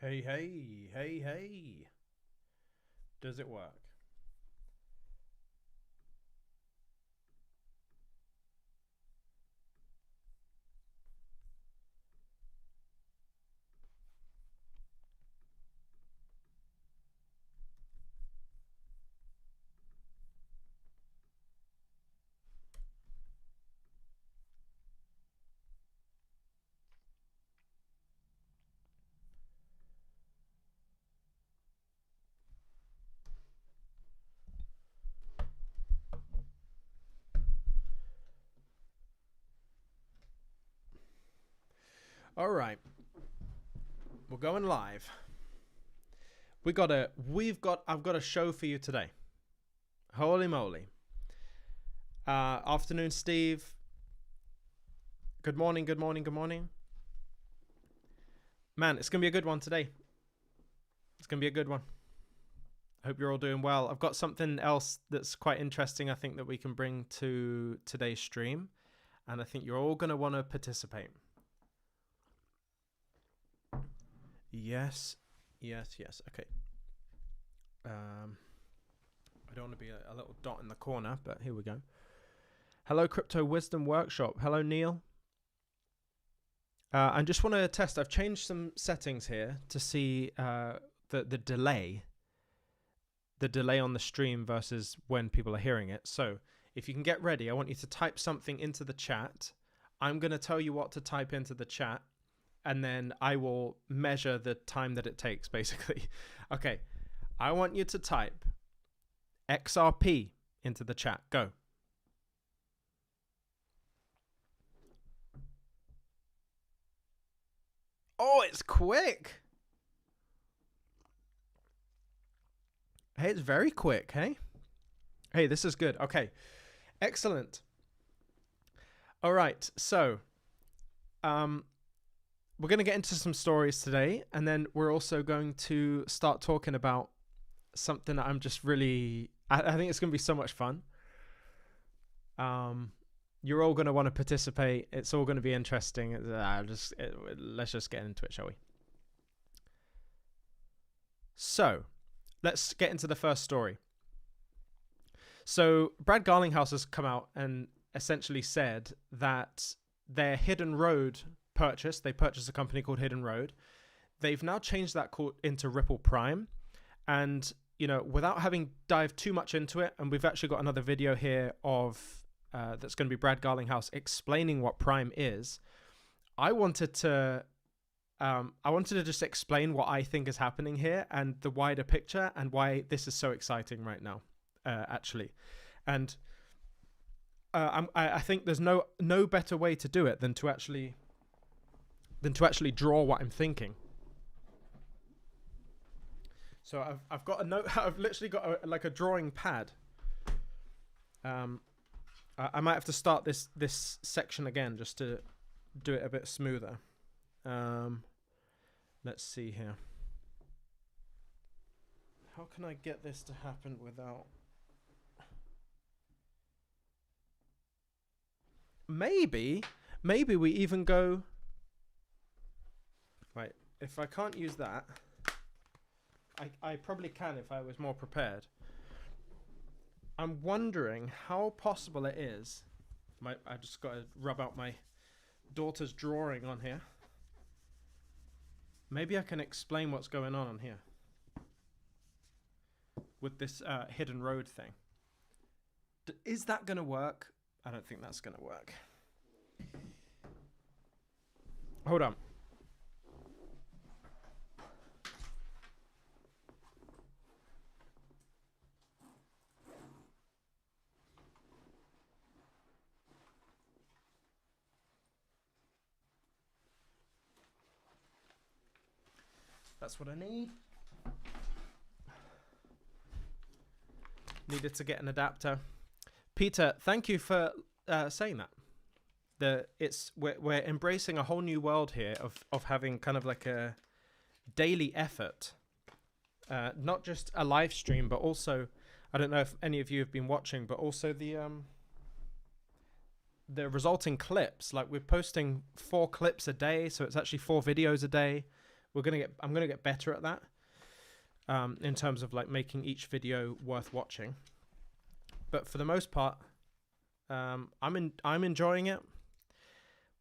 Hey, hey, hey, hey. Does it work? All right. We're going live. I've got a show for you today. Holy moly. Afternoon, Steve. Good morning, good morning, good morning. Man, it's going to be a good one today. It's going to be a good one. I hope you're all doing well. I've got something else that's quite interesting, I think, that we can bring to today's stream. And I think you're all going to want to participate. Yes. Okay. I don't want to be a little dot in the corner, but here we go. Hello, Crypto Wisdom Workshop. Hello, Neil. I just want to test. I've changed some settings here to see the delay on the stream versus when people are hearing it. So if you can get ready, I want you to type something into the chat. I'm going to tell you what to type into the chat, and then I will measure the time that it takes, basically. Okay, I want you to type XRP into the chat. Go. Oh, it's quick. Hey, it's very quick, hey? Hey, this is good. Okay, excellent. All right, so we're going to get into some stories today, and then we're also going to start talking about something that I'm just really... I think it's going to be so much fun. You're all going to want to participate. It's all going to be interesting. Let's just get into it, shall we? So, let's get into the first story. So, Brad Garlinghouse has come out and essentially said that their Hidden Road purchase, they purchased a company called Hidden Road. They've now changed that into Ripple Prime. And, you know, without having dived too much into it, and we've actually got another video here of that's going to be Brad Garlinghouse explaining what Prime is. I wanted to just explain what I think is happening here and the wider picture and why this is so exciting right now, actually. And I think there's no better way to do it than to actually draw what I'm thinking. So I've got a note. I've literally got a drawing pad. I might have to start this section again just to do it a bit smoother. Let's see here. How can I get this to happen without... Maybe we even go... Right, if I can't use that, I probably can if I was more prepared. I'm wondering how possible it is. I just got to rub out my daughter's drawing on here. Maybe I can explain what's going on here with this Hidden Road thing. Is that going to work? I don't think that's going to work. Hold on. That's what I need. Needed to get an adapter. Peter, thank you for saying that. We're embracing a whole new world here of having kind of like a daily effort, not just a live stream, but also, I don't know if any of you have been watching, but also the resulting clips. Like, we're posting 4 clips a day, so it's actually 4 videos a day. I'm gonna get better at that. In terms of like making each video worth watching. But for the most part, I'm enjoying it.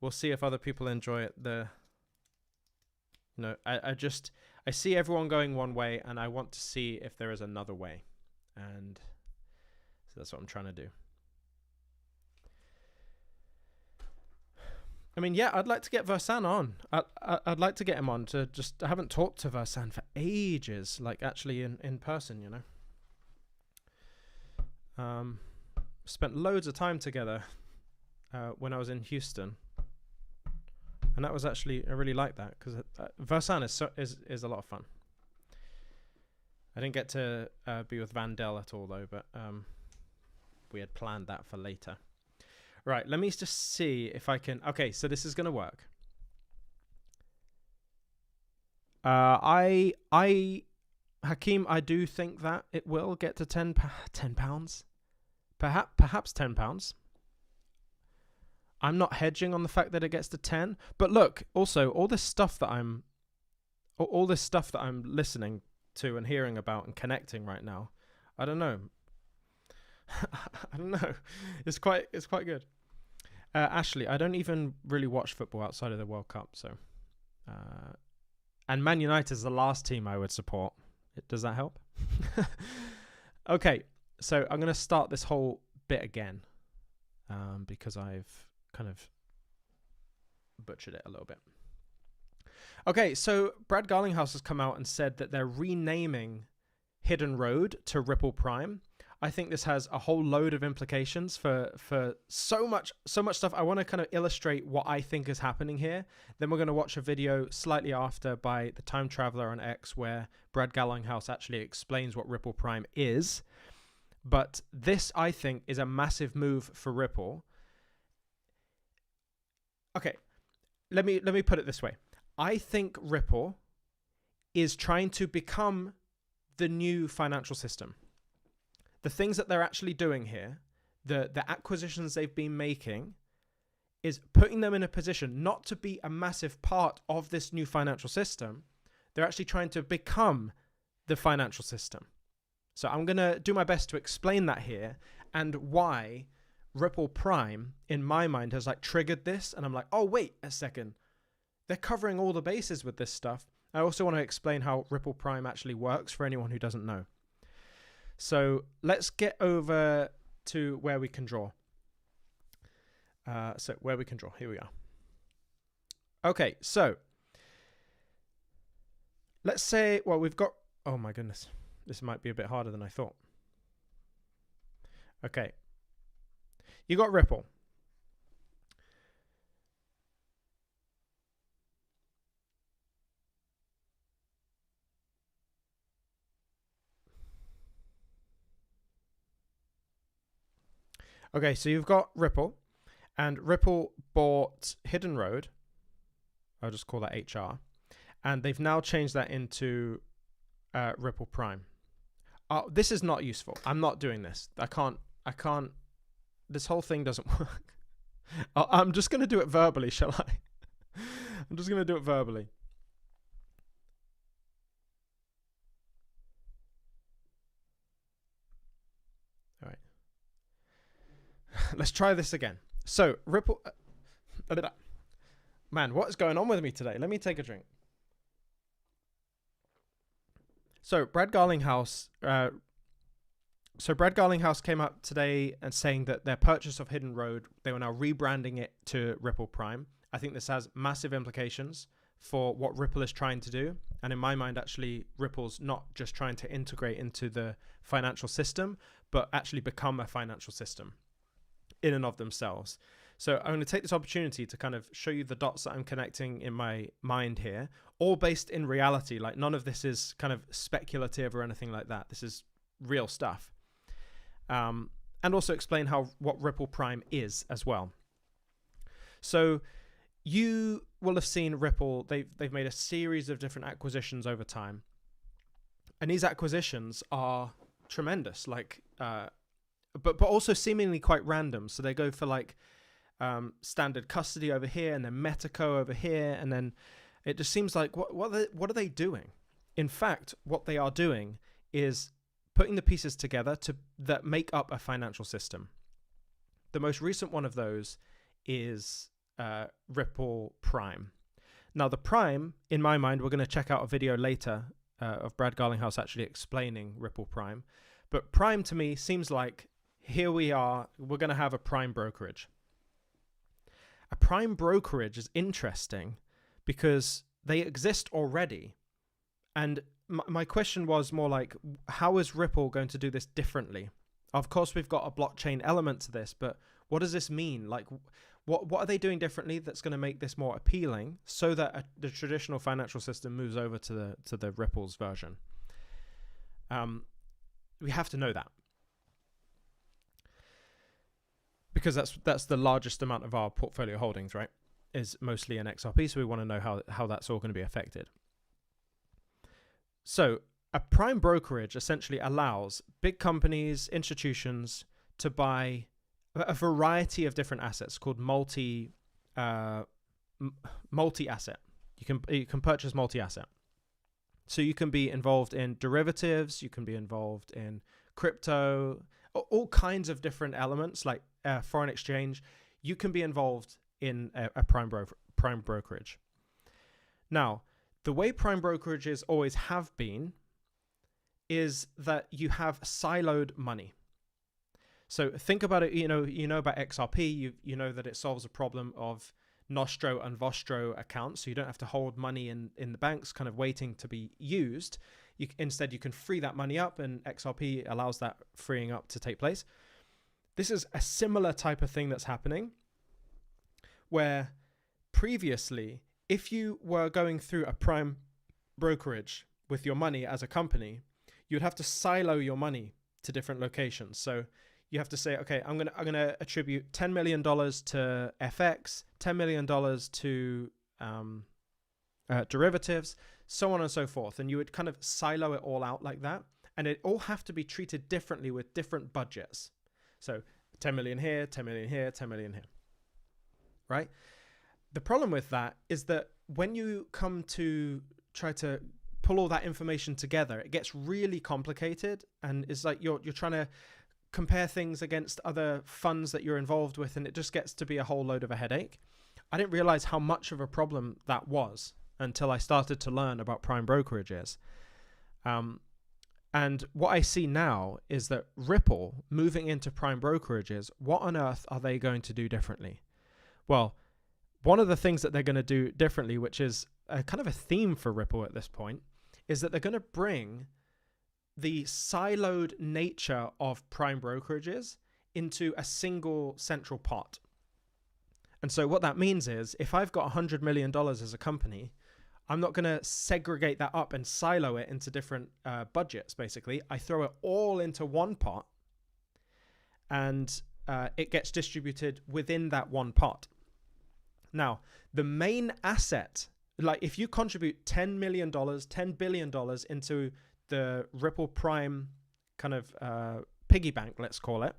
We'll see if other people enjoy it. I see everyone going one way, and I want to see if there is another way, and so that's what I'm trying to do. I mean, yeah, I'd like to get Versan on. I'd like to get him on to just. I haven't talked to Versan for ages, like actually in person, you know. Spent loads of time together when I was in Houston, and that was actually, I really like that because Versan is a lot of fun. I didn't get to be with Vandel at all though, but we had planned that for later. Right, let me just see if I can. Okay, so this is gonna work. Hakeem, I do think that it will get to 10 pounds, perhaps 10 pounds. I'm not hedging on the fact that it gets to 10, but look, also all this stuff that I'm listening to and hearing about and connecting right now, I don't know. I don't know. It's quite good. Ashley, I don't even really watch football outside of the World Cup, so and Man United is the last team I would support. Does that help? Okay, so I'm going to start this whole bit again because I've kind of butchered it a little bit. Okay, so Brad Garlinghouse has come out and said that they're renaming Hidden Road to Ripple Prime. I think this has a whole load of implications for so much stuff. I want to kind of illustrate what I think is happening here. Then we're going to watch a video slightly after by the Time Traveler on X where Brad Garlinghouse actually explains what Ripple Prime is. But this, I think, is a massive move for Ripple. Okay, let me put it this way. I think Ripple is trying to become the new financial system. The things that they're actually doing here, the acquisitions they've been making, is putting them in a position not to be a massive part of this new financial system. They're actually trying to become the financial system. So I'm going to do my best to explain that here and why Ripple Prime, in my mind, has like triggered this. And I'm like, oh, wait a second. They're covering all the bases with this stuff. I also want to explain how Ripple Prime actually works for anyone who doesn't know. So let's get over to where we can draw. Here we are. Okay, so let's say, well, we've got, oh my goodness, this might be a bit harder than I thought. Okay, you got Ripple. Okay, so you've got Ripple, and Ripple bought Hidden Road. I'll just call that HR. And they've now changed that into Ripple Prime. This is not useful. I'm not doing this. I can't. This whole thing doesn't work. I'm just going to do it verbally, shall I? I'm just going to do it verbally. All right. Let's try this again. So, Ripple... Man, what is going on with me today? Let me take a drink. So, Brad Garlinghouse came up today and saying that their purchase of Hidden Road, they were now rebranding it to Ripple Prime. I think this has massive implications for what Ripple is trying to do. And in my mind, actually, Ripple's not just trying to integrate into the financial system, but actually become a financial system in and of themselves. So I'm going to take this opportunity to kind of show you the dots that I'm connecting in my mind here, all based in reality. Like none of this is kind of speculative or anything like that. This is real stuff. And also explain what Ripple Prime is as well. So you will have seen Ripple. They've made a series of different acquisitions over time. And these acquisitions are tremendous, like, but also seemingly quite random. So they go for like standard custody over here, and then Metaco over here, and then It just seems like what are they doing? In fact, what they are doing is putting the pieces together that make up a financial system. The most recent one of those is Ripple Prime. Now, the Prime, in my mind, we're going to check out a video later of Brad Garlinghouse actually explaining Ripple Prime. But Prime to me seems like here we are, we're going to have a Prime brokerage. A Prime brokerage is interesting because they exist already. And my question was more like, how is Ripple going to do this differently? Of course, we've got a blockchain element to this, but what does this mean? Like, what are they doing differently that's going to make this more appealing so that the traditional financial system moves over to the Ripple's version? We have to know that, because that's the largest amount of our portfolio holdings, right? Is mostly in XRP, so we want to know how that's all going to be affected. So a prime brokerage essentially allows big companies, institutions to buy a variety of different assets called multi-asset. You can purchase multi-asset. So you can be involved in derivatives, you can be involved in crypto, all kinds of different elements like foreign exchange. You can be involved in a prime brokerage. Now, the way prime brokerages always have been is that you have siloed money. So think about it, you know about XRP, you know that it solves a problem of Nostro and Vostro accounts, so you don't have to hold money in the banks kind of waiting to be used. Instead, you can free that money up, and XRP allows that freeing up to take place. This is a similar type of thing that's happening, where previously, if you were going through a prime brokerage with your money as a company, you'd have to silo your money to different locations. So you have to say, okay, I'm gonna attribute $10 million to FX, $10 million to derivatives, so on and so forth. And you would kind of silo it all out like that. And it all have to be treated differently with different budgets. So 10 million here, 10 million here, 10 million here, right? The problem with that is that when you come to try to pull all that information together, it gets really complicated, and it's like you're trying to compare things against other funds that you're involved with, and it just gets to be a whole load of a headache. I didn't realize how much of a problem that was until I started to learn about prime brokerages. And what I see now is that Ripple moving into prime brokerages, what on earth are they going to do differently? Well, one of the things that they're going to do differently, which is a kind of a theme for Ripple at this point, is that they're going to bring the siloed nature of prime brokerages into a single central pot. And so what that means is, if I've got $100 million as a company, I'm not going to segregate that up and silo it into different budgets, basically. I throw it all into one pot, and it gets distributed within that one pot. Now, the main asset, like if you contribute $10 million, $10 billion into the Ripple Prime kind of piggy bank, let's call it,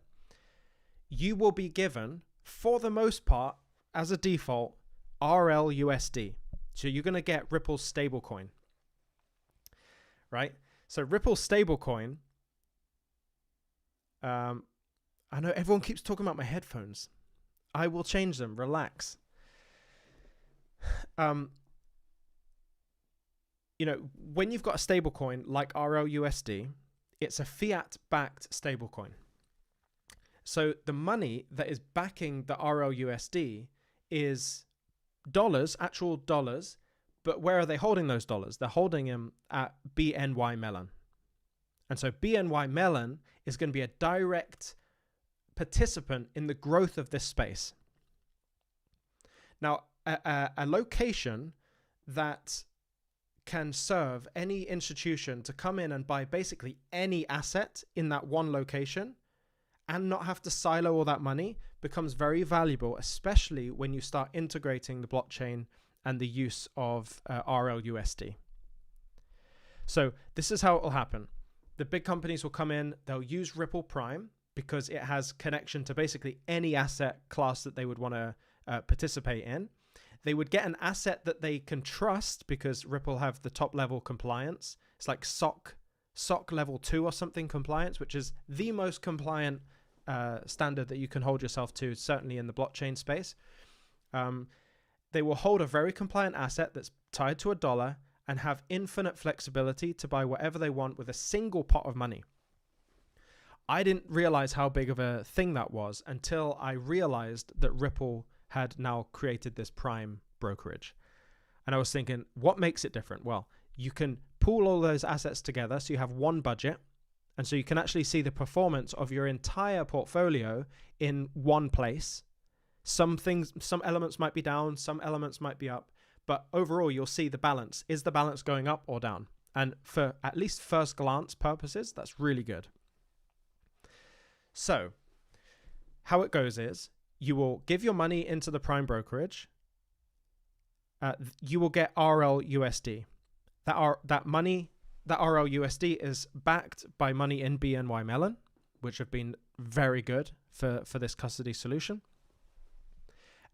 you will be given, for the most part, as a default, RLUSD. So you're going to get Ripple's stablecoin, right? So Ripple's stablecoin, I know everyone keeps talking about my headphones. I will change them. Relax. When you've got a stablecoin like RLUSD, it's a fiat-backed stablecoin. So the money that is backing the RLUSD is dollars, actual dollars, but where are they holding those dollars? They're holding them at BNY Mellon. And so BNY Mellon is going to be a direct participant in the growth of this space. Now, a location that can serve any institution to come in and buy basically any asset in that one location and not have to silo all that money becomes very valuable, especially when you start integrating the blockchain and the use of RLUSD. So this is how it will happen. The big companies will come in, they'll use Ripple Prime because it has connection to basically any asset class that they would want to participate in. they would get an asset that they can trust because Ripple have the top level compliance. It's like SOC level 2 or something compliance, which is the most compliant standard that you can hold yourself to, certainly in the blockchain space. They will hold a very compliant asset that's tied to $1 and have infinite flexibility to buy whatever they want with a single pot of money. I didn't realize how big of a thing that was until I realized that Ripple had now created this Prime brokerage. And I was thinking, what makes it different? Well, you can pool all those assets together so you have one budget. And so you can actually see the performance of your entire portfolio in one place. Some elements might be down, some elements might be up, but overall you'll see the balance. Is the balance going up or down? And for at least first glance purposes, that's really good. So how it goes is you will give your money into the Prime brokerage. You will get RLUSD. That RLUSD is backed by money in BNY Mellon, which have been very good for this custody solution.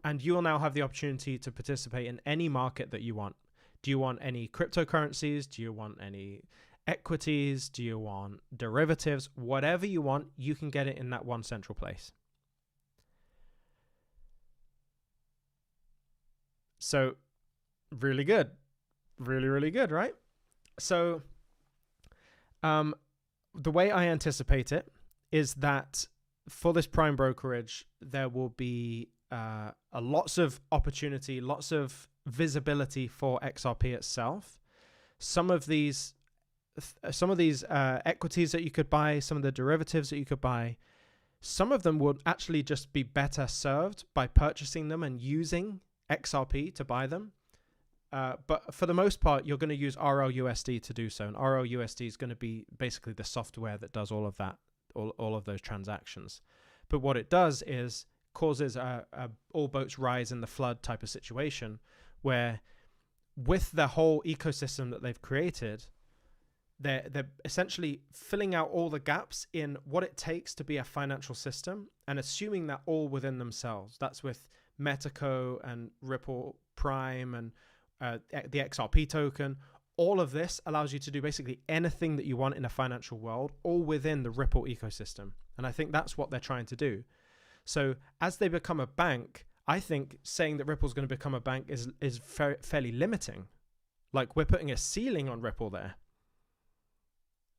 And you will now have the opportunity to participate in any market that you want. Do you want any cryptocurrencies? Do you want any equities? Do you want derivatives? Whatever you want, you can get it in that one central place. So really good. Really, really good, right? So the way I anticipate it is that for this Prime brokerage, there will be lots of opportunity, lots of visibility for XRP itself. Some of these equities that you could buy, some of the derivatives that you could buy, some of them would actually just be better served by purchasing them and using XRP to buy them. But for the most part, you're going to use RLUSD to do so. And RLUSD is going to be basically the software that does all of that, all of those transactions. But what it does is causes a all boats rise in the flood type of situation where with the whole ecosystem that they've created, they're essentially filling out all the gaps in what it takes to be a financial system and assuming that all within themselves. That's with Metaco and Ripple Prime and the XRP token. All of this allows you to do basically anything that you want in a financial world, all within the Ripple ecosystem. And I think that's what they're trying to do. So as they become a bank, I think saying that Ripple's going to become a bank is fairly limiting. Like we're putting a ceiling on Ripple there.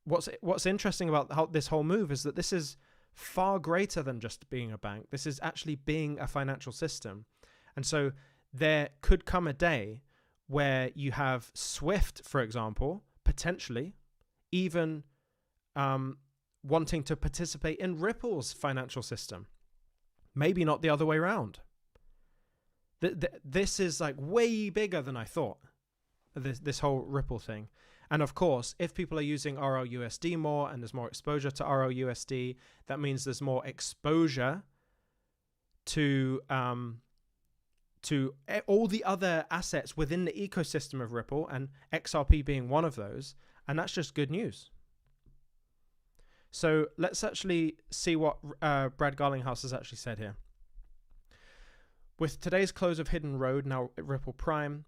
What's interesting about this whole move is that this is far greater than just being a bank. This is actually being a financial system. And so there could come a day where you have Swift, for example, potentially even wanting to participate in Ripple's financial system. Maybe not the other way around. This is like way bigger than I thought, this whole Ripple thing. And of course, if people are using RLUSD more and there's more exposure to RLUSD, that means there's more exposure to all the other assets within the ecosystem of Ripple, and XRP being one of those. And that's just good news. So let's actually see what Brad Garlinghouse has actually said here. With today's close of Hidden Road, now Ripple Prime,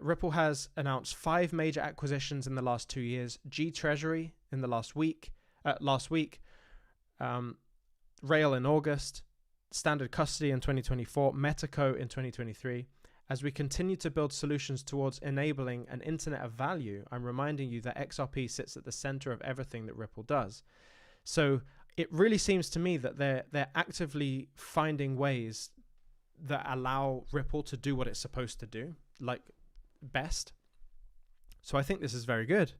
Ripple has announced 5 major acquisitions in the last 2 years. G Treasury in the last week, Rail in August, Standard Custody in 2024, Metaco in 2023. As we continue to build solutions towards enabling an internet of value, I'm reminding you that XRP sits at the center of everything that Ripple does. So it really seems to me that they're actively finding ways that allow Ripple to do what it's supposed to do, like best. So I think this is very good.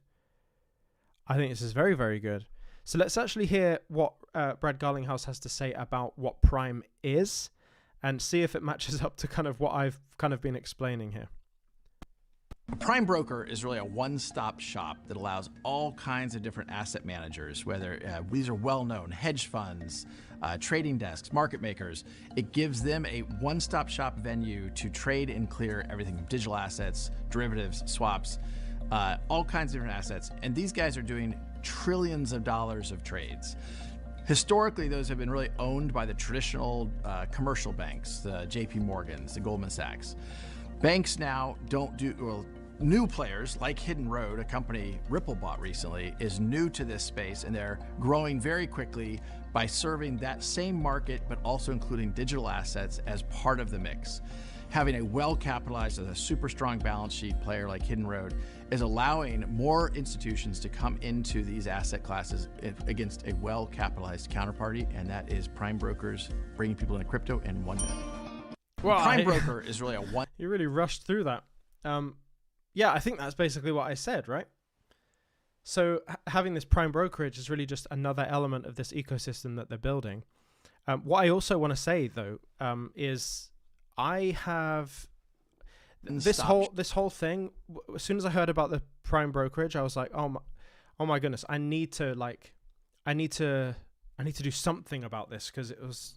I think this is very, very good. So let's actually hear what Brad Garlinghouse has to say about what Prime is and see if it matches up to kind of what I've kind of been explaining here. A prime broker is really a one-stop shop that allows all kinds of different asset managers, whether these are well-known hedge funds, trading desks, market makers. It gives them a one-stop shop venue to trade and clear everything from digital assets, derivatives, swaps, all kinds of different assets. And these guys are doing trillions of dollars of trades. Historically, those have been really owned by the traditional commercial banks, the JP Morgans, the Goldman Sachs. Banks now don't do, well, new players like Hidden Road, a company Ripple bought recently, is new to this space, and they're growing very quickly by serving that same market, but also including digital assets as part of the mix. Having a well-capitalized, a super strong balance sheet player like Hidden Road is allowing more institutions to come into these asset classes against a well-capitalized counterparty, and that is prime brokers bringing people into crypto in 1 minute. Well, Prime broker is really a one. You really rushed through that. Yeah, I think that's basically what I said, right? So having this prime brokerage is really just another element of this ecosystem that they're building. What I also want to say though is I have this whole thing. As soon as I heard about the prime brokerage, I was like, oh my goodness, I need to do something about this, because it was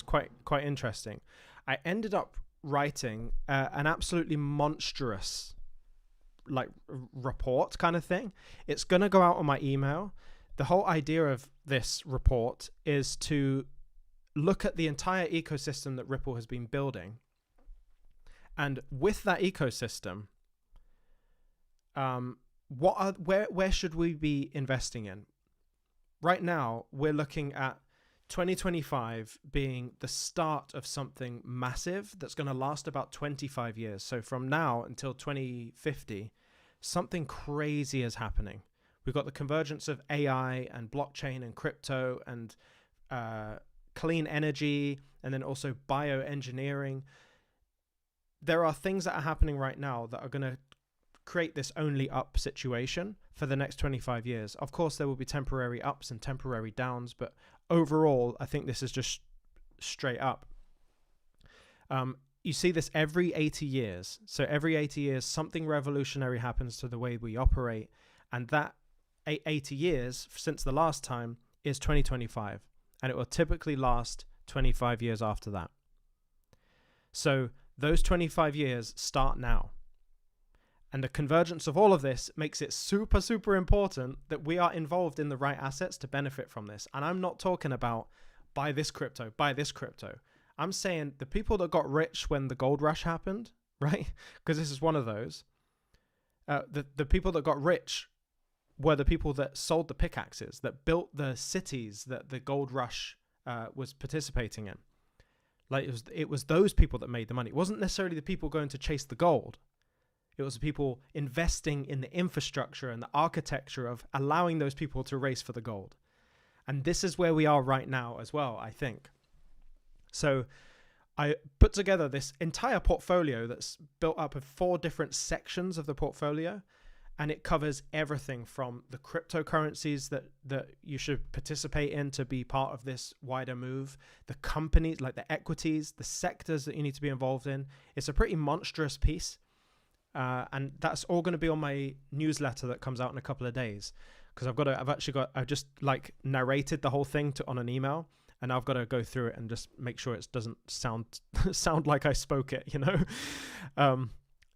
quite interesting. I ended up writing an absolutely monstrous report kind of thing. It's going to go out on my email. The whole idea of this report is to look at the entire ecosystem that Ripple has been building. And with that ecosystem, where should we be investing in? Right now, we're looking at 2025 being the start of something massive that's going to last about 25 years. So from now until 2050, something crazy is happening. We've got the convergence of AI and blockchain and crypto and clean energy, and then also bioengineering. There are things that are happening right now that are going to create this only up situation for the next 25 years. Of course, there will be temporary ups and temporary downs, but overall, I think this is just straight up. You see this every 80 years. So every 80 years, something revolutionary happens to the way we operate. And that 80 years since the last time is 2025. And it will typically last 25 years after that. So those 25 years start now. And the convergence of all of this makes it super, super important that we are involved in the right assets to benefit from this. And I'm not talking about buy this crypto. I'm saying the people that got rich when the gold rush happened, right? Because this is one of those. The people that got rich were the people that sold the pickaxes, that built the cities that the gold rush was participating in. Like it was those people that made the money. It wasn't necessarily the people going to chase the gold. It was people investing in the infrastructure and the architecture of allowing those people to race for the gold. And this is where we are right now as well, I think. So I put together this entire portfolio that's built up of 4 different sections of the portfolio. And it covers everything from the cryptocurrencies that you should participate in to be part of this wider move, the companies, like the equities, the sectors that you need to be involved in. It's a pretty monstrous piece. And that's all going to be on my newsletter that comes out in a couple of days, because I've just like narrated the whole thing on an email, and I've got to go through it and just make sure it doesn't sound like I spoke it, you know?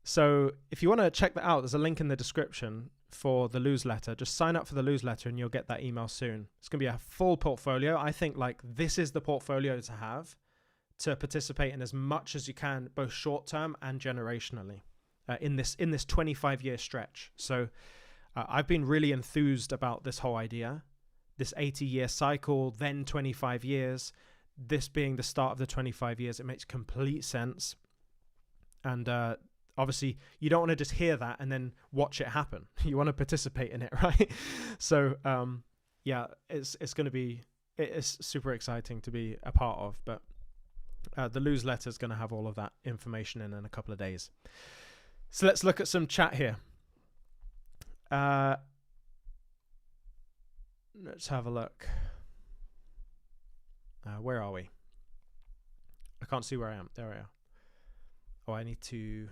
So if you want to check that out, there's a link in the description for the newsletter. Just sign up for the newsletter and you'll get that email soon. It's going to be a full portfolio. I think like this is the portfolio to have to participate in as much as you can, both short term and generationally. In this 25-year stretch. So I've been really enthused about this whole idea, this 80-year cycle, then 25 years, this being the start of the 25 years. It makes complete sense. And obviously, you don't want to just hear that and then watch it happen. You want to participate in it, right? So yeah, it's super exciting to be a part of. But the newsletter is going to have all of that information in a couple of days. So let's look at some chat here. Let's have a look. Where are we? I can't see where I am. There I am. Oh, I need to...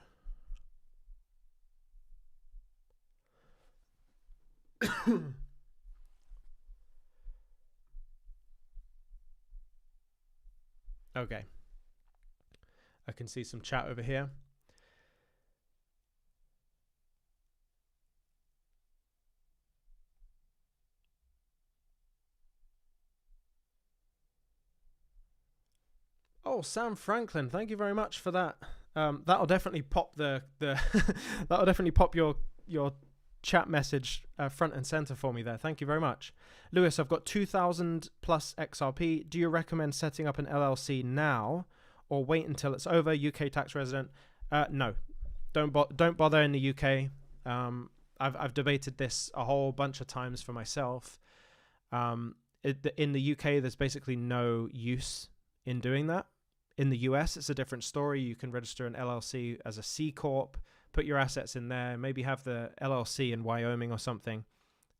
Okay. I can see some chat over here. Oh, Sam Franklin, thank you very much for that. That'll definitely pop that'll definitely pop your chat message front and center for me there. Thank you very much. Lewis, I've got 2,000 plus XRP. Do you recommend setting up an LLC now or wait until it's over? UK tax resident? No, don't bother in the UK. I've debated this a whole bunch of times for myself. In the UK, there's basically no use in doing that. In the US, it's a different story. You can register an LLC as a C Corp, put your assets in there, maybe have the LLC in Wyoming or something.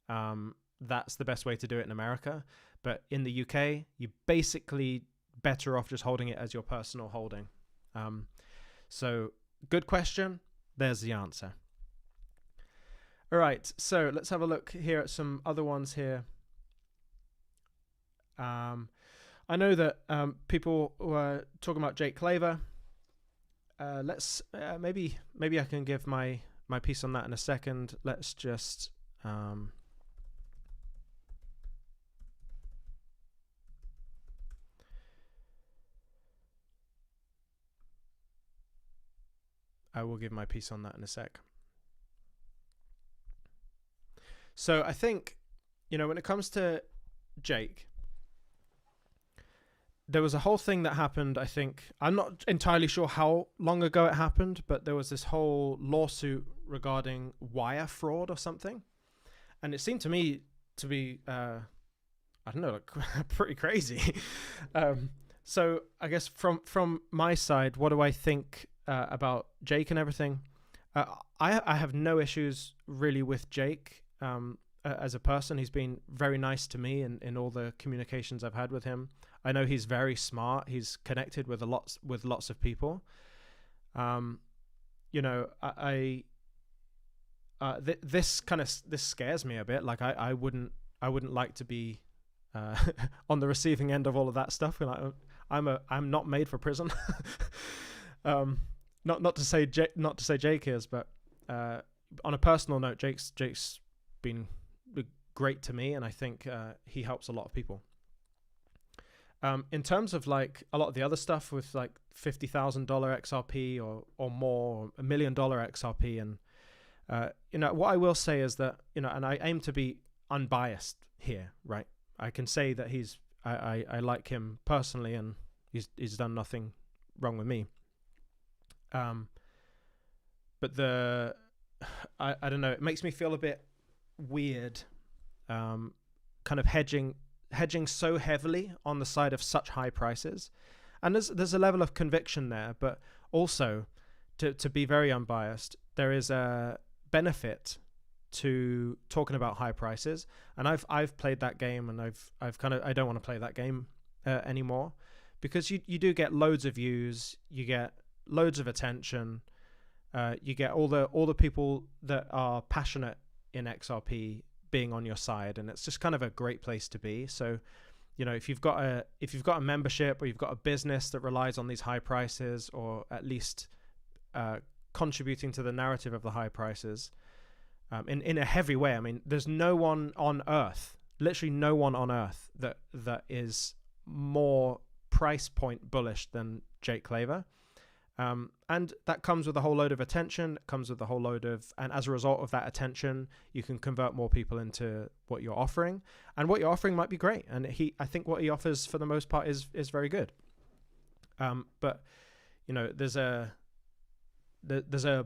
That's the best way to do it in America. But in the UK, you're basically better off just holding it as your personal holding. So good question. There's the answer. All right, so let's have a look here at some other ones here. I know that people were talking about Jake Claver. Let's maybe I can give my piece on that in a second. Let's just I will give my piece on that in a sec. So I think, when it comes to Jake, there was a whole thing that happened. I think I'm not entirely sure how long ago it happened, but there was this whole lawsuit regarding wire fraud or something, and it seemed to me to be I don't know, like, pretty crazy. So I guess from my side, what do I think about Jake and everything? I have no issues really with Jake as a person. He's been very nice to me in all the communications I've had with him. I know he's very smart. He's connected with lots of people. This scares me a bit. Like I wouldn't like to be on the receiving end of all of that stuff. And I'm not made for prison. Not to say Jake is, but on a personal note, Jake's been great to me, and I think he helps a lot of people. In terms of like a lot of the other stuff with like $50,000 XRP or more, $1 million XRP, and what I will say is that and I aim to be unbiased here, right? I can say that I like him personally, and he's done nothing wrong with me. But I don't know, it makes me feel a bit weird, kind of hedging so heavily on the side of such high prices. And there's a level of conviction there, but also to be very unbiased, there is a benefit to talking about high prices. And I've played that game, and I don't want to play that game anymore, because you do get loads of views, you get loads of attention, you get all the people that are passionate in XRP being on your side, and it's just kind of a great place to be. So if you've got a membership, or you've got a business that relies on these high prices, or at least contributing to the narrative of the high prices in a heavy way. I mean, there's no one on earth, literally no one on earth that is more price point bullish than Jake Claver. And that comes with a whole load of attention, and as a result of that attention, you can convert more people into what you're offering, and what you're offering might be great. And I think what he offers for the most part is very good. But there's a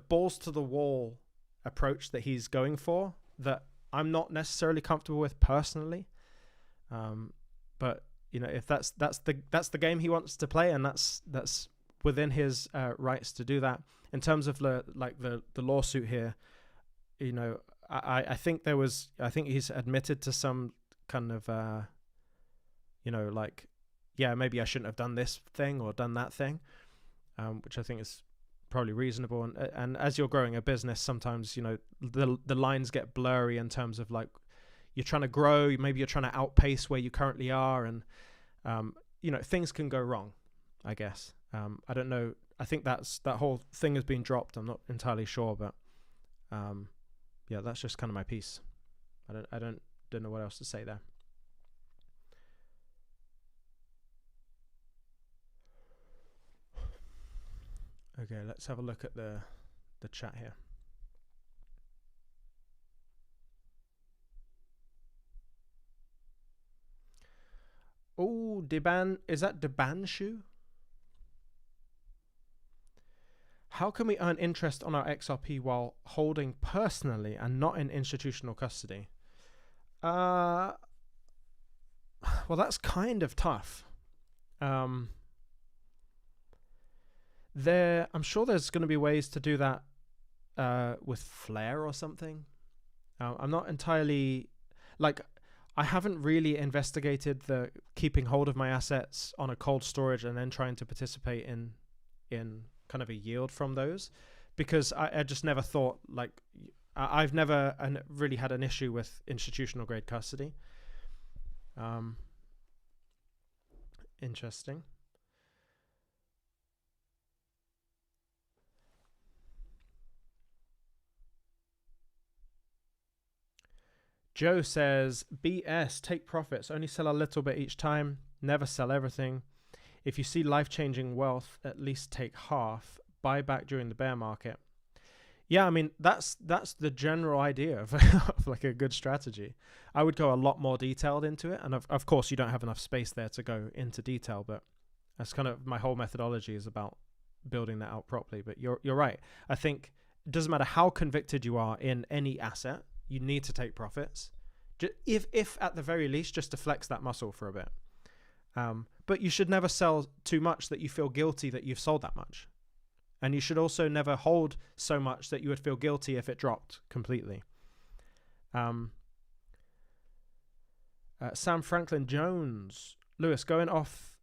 balls to the wall approach that he's going for that I'm not necessarily comfortable with personally. But if that's the game he wants to play, and that's within his rights to do that. In terms of the lawsuit here, I think he's admitted to some kind of maybe I shouldn't have done this thing or done that thing, which I think is probably reasonable. And as you're growing a business, sometimes the lines get blurry in terms of like you're trying to grow, maybe you're trying to outpace where you currently are, and things can go wrong, I guess. I don't know. I think that whole thing has been dropped. I'm not entirely sure, but that's just kind of my piece. I don't know what else to say there. Okay, let's have a look at the chat here. Oh, Deban, is that Debanshu? How can we earn interest on our XRP while holding personally and not in institutional custody? Well, that's kind of tough. I'm sure there's going to be ways to do that with Flare or something. I'm not entirely I haven't really investigated the keeping hold of my assets on a cold storage and then trying to participate in kind of a yield from those, because I just never thought, I've never really had an issue with institutional grade custody. Interesting. Joe says, BS, take profits, only sell a little bit each time, never sell everything. If you see life-changing wealth, at least take half, buy back during the bear market. Yeah, I mean, that's the general idea of, of like a good strategy. I would go a lot more detailed into it, and of course you don't have enough space there to go into detail, but that's kind of my whole methodology is about building that out properly. But you're right. I think it doesn't matter how convicted you are in any asset, you need to take profits, if at the very least just to flex that muscle for a bit. But you should never sell too much that you feel guilty that you've sold that much. And you should also never hold so much that you would feel guilty if it dropped completely. Sam Franklin Jones. Lewis, going off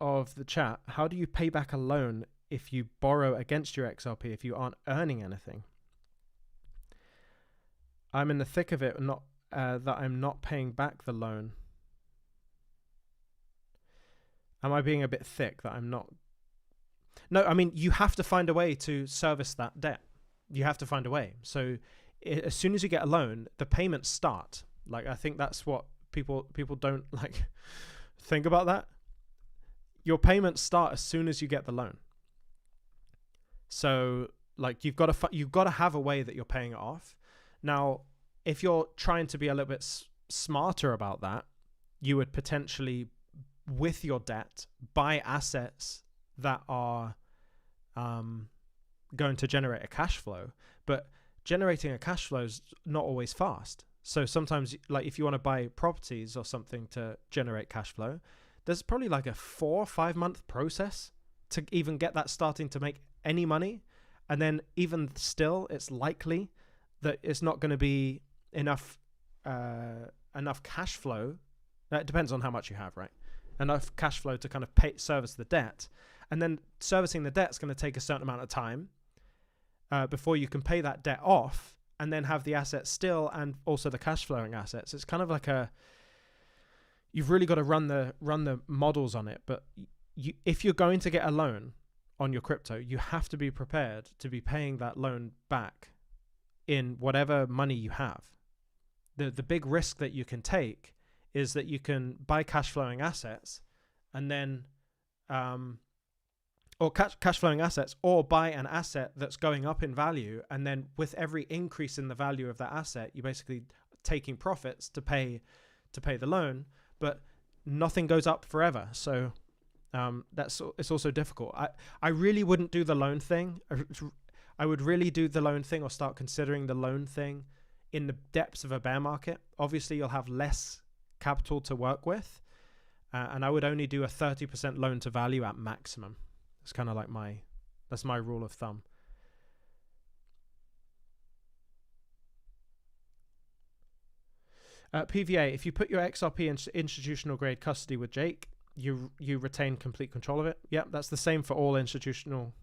of the chat, how do you pay back a loan if you borrow against your XRP if you aren't earning anything? I'm in the thick of it, not that I'm not paying back the loan. Am I being a bit thick that I'm not? No, I mean, you have to find a way to service that debt. You have to find a way. So as soon as you get a loan, the payments start. Like, I think that's what people don't think about that. Your payments start as soon as you get the loan. So you've got to have a way that you're paying it off. Now, if you're trying to be a little bit smarter about that, you would potentially, with your debt, buy assets that are going to generate a cash flow. But generating a cash flow is not always fast. So sometimes, if you want to buy properties or something to generate cash flow, there's probably a 4 or 5 month process to even get that starting to make any money. And then even still, it's likely that it's not going to be enough cash flow. It depends on how much you have, right? Enough cash flow to kind of service the debt. And then servicing the debt is going to take a certain amount of time before you can pay that debt off and then have the assets still and also the cash flowing assets. It's kind of like you've really got to run the models on it. But if you're going to get a loan on your crypto, you have to be prepared to be paying that loan back in whatever money you have. The big risk that you can take is that you can buy cash flowing assets and then or cash flowing assets, or buy an asset that's going up in value, and then with every increase in the value of that asset, you're basically taking profits to pay the loan, but nothing goes up forever. So it's also difficult. I really wouldn't do the loan thing. I would really do the loan thing or start considering the loan thing in the depths of a bear market. Obviously, you'll have less capital to work with, and I would only do a 30% loan to value at maximum. It's kind of that's my rule of thumb. PVA, if you put your XRP in institutional grade custody with Jake, you retain complete control of it. Yep, that's the same for all institutional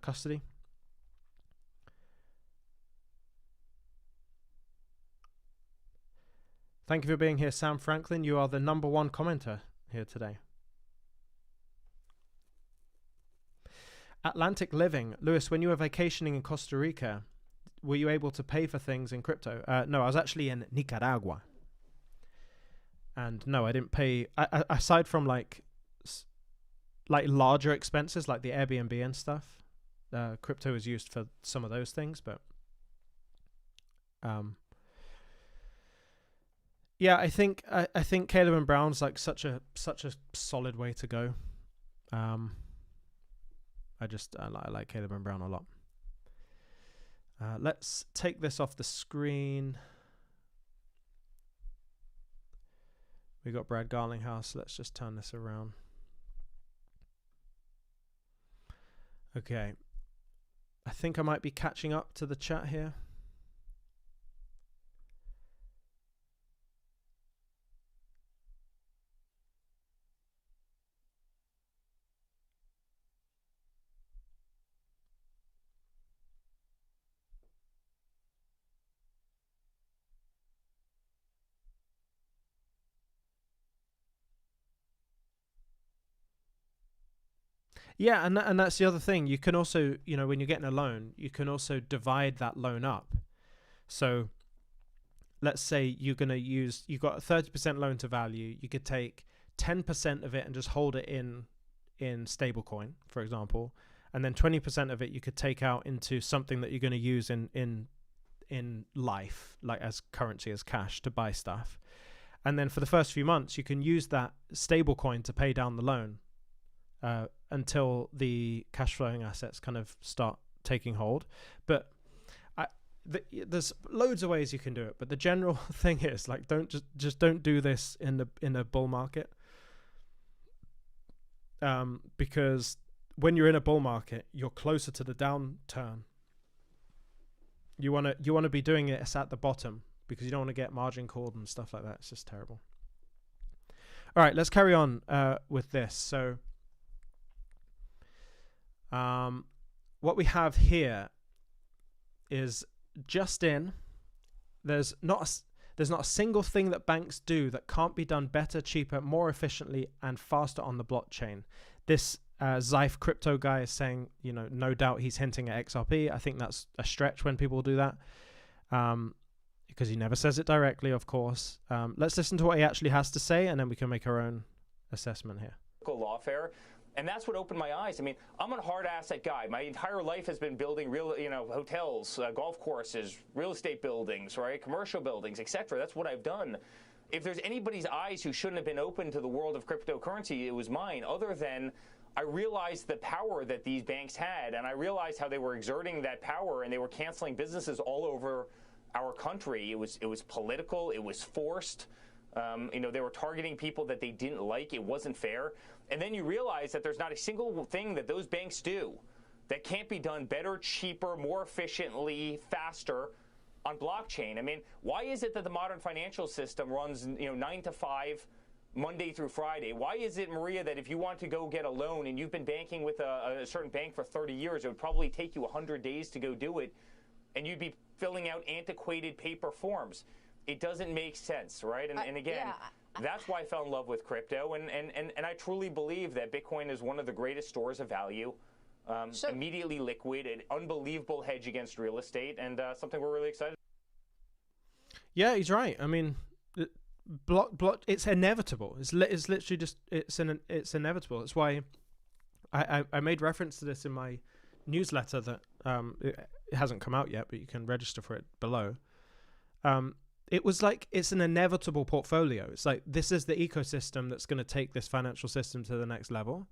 custody. Thank you for being here, Sam Franklin. You are the #1 commenter here today. Atlantic Living. Lewis, when you were vacationing in Costa Rica, were you able to pay for things in crypto? No, I was actually in Nicaragua. And no, I didn't pay. Aside from like larger expenses like the Airbnb and stuff, crypto is used for some of those things, but yeah, I think Caleb and Brown's like such a solid way to go. I like Caleb and Brown a lot. Let's take this off the screen. We got Brad Garlinghouse. Let's just turn this around. Okay. I think I might be catching up to the chat here. Yeah, and that's the other thing. You can also, when you're getting a loan, you can also divide that loan up. So let's say you've got a 30% loan to value. You could take 10% of it and just hold it in stablecoin, for example, and then 20% of it you could take out into something that you're going to use in life, like as currency, as cash, to buy stuff. And then for the first few months, you can use that stablecoin to pay down the loan. Until the cash flowing assets kind of start taking hold. But there's loads of ways you can do it. But the general thing is, like, don't do this in a bull market. Because when you're in a bull market, you're closer to the downturn. You wanna be doing it at the bottom because you don't want to get margin called and stuff like that. It's just terrible. All right, let's carry on with this. So. What we have here is just in. There's not a single thing that banks do that can't be done better, cheaper, more efficiently, and faster on the blockchain. This Xife crypto guy is saying, no doubt he's hinting at XRP. I think that's a stretch when people do that, because he never says it directly, of course. Let's listen to what he actually has to say, and then we can make our own assessment here. Lawfare. And that's what opened my eyes. I mean, I'm a hard asset guy. My entire life has been building real, hotels, golf courses, real estate buildings, right? Commercial buildings, etc. That's what I've done. If there's anybody's eyes who shouldn't have been open to the world of cryptocurrency, it was mine. Other than I realized the power that these banks had, and I realized how they were exerting that power, and they were canceling businesses all over our country. It was political. It was forced. They were targeting people that they didn't like. It wasn't fair. And then you realize that there's not a single thing that those banks do that can't be done better, cheaper, more efficiently, faster on blockchain. I mean, why is it that the modern financial system runs 9 to 5 Monday through Friday? Why is it, Maria, that if you want to go get a loan and you've been banking with a certain bank for 30 years, it would probably take you 100 days to go do it, and you'd be filling out antiquated paper forms? It doesn't make sense, right? And again, that's why I fell in love with crypto. And I truly believe that Bitcoin is one of the greatest stores of value, immediately liquid, an unbelievable hedge against real estate, and something we're really excited about. Yeah, he's right. I mean, block. It's inevitable. It's literally just it's inevitable. It's why I made reference to this in my newsletter that it hasn't come out yet, but you can register for it below. It was like, it's an inevitable portfolio. It's like, this is the ecosystem that's going to take this financial system to the next level.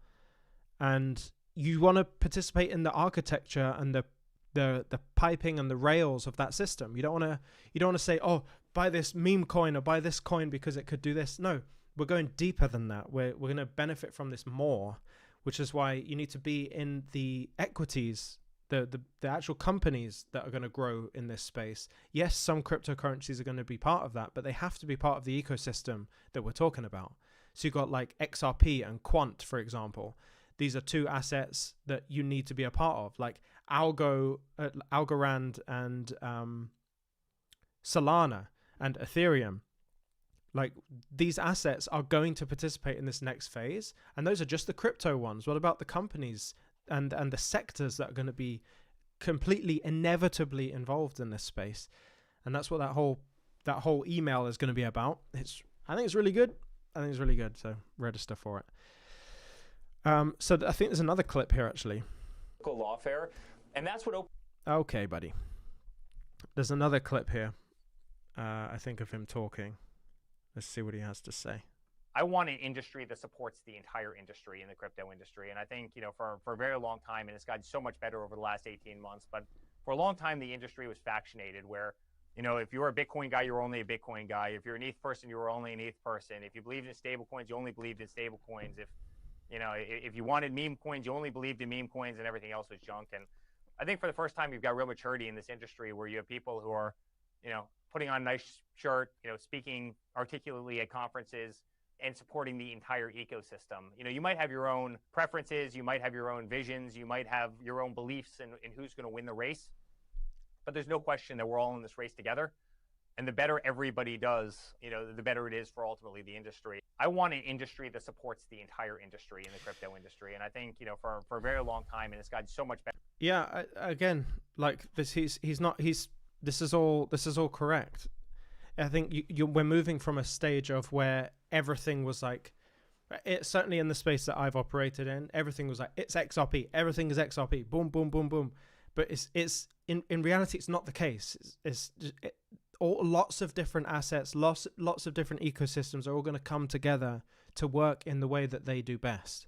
And you want to participate in the architecture and the piping and the rails of that system. You don't want to say, oh, buy this meme coin or buy this coin because it could do this. No, we're going deeper than that. We're going to benefit from this more, which is why you need to be in the equities, the actual companies that are going to grow in this space. Yes, some cryptocurrencies are going to be part of that, but they have to be part of the ecosystem that we're talking about. So you've got like XRP and Quant, for example. These are two assets that you need to be a part of, like Algorand and Solana and Ethereum. Like, these assets are going to participate in this next phase, and those are just the crypto ones. What about the companies and the sectors that are going to be completely inevitably involved in this space? And that's what that whole email is going to be about. I think it's really good. So register for it. So I think there's another clip here actually. political lawfare. And that's what Okay, buddy. There's another clip here, I think, of him talking. Let's see what he has to say. I want an industry that supports the entire industry in the crypto industry. And I think, for a very long time, and it's gotten so much better over the last 18 months, but for a long time, the industry was factionated where, if you were a Bitcoin guy, you were only a Bitcoin guy. If you're an ETH person, you were only an ETH person. If you believed in stablecoins, you only believed in stablecoins. If you wanted meme coins, you only believed in meme coins, and everything else was junk. And I think for the first time, you've got real maturity in this industry where you have people who are, putting on a nice shirt, speaking articulately at conferences and supporting the entire ecosystem. You might have your own preferences, you might have your own visions, you might have your own beliefs in who's going to win the race. But there's no question that we're all in this race together. And the better everybody does, the better it is for ultimately the industry. I want an industry that supports the entire industry in the crypto industry. And I think, for a very long time, and it's gotten so much better. Yeah, again, like this, this is all correct. I think we're moving from a stage of where everything was like, certainly in the space that I've operated in, everything was like, it's XRP, everything is XRP, boom, boom, boom, boom. But it's in reality, it's not the case. Lots of different assets, lots of different ecosystems are all going to come together to work in the way that they do best.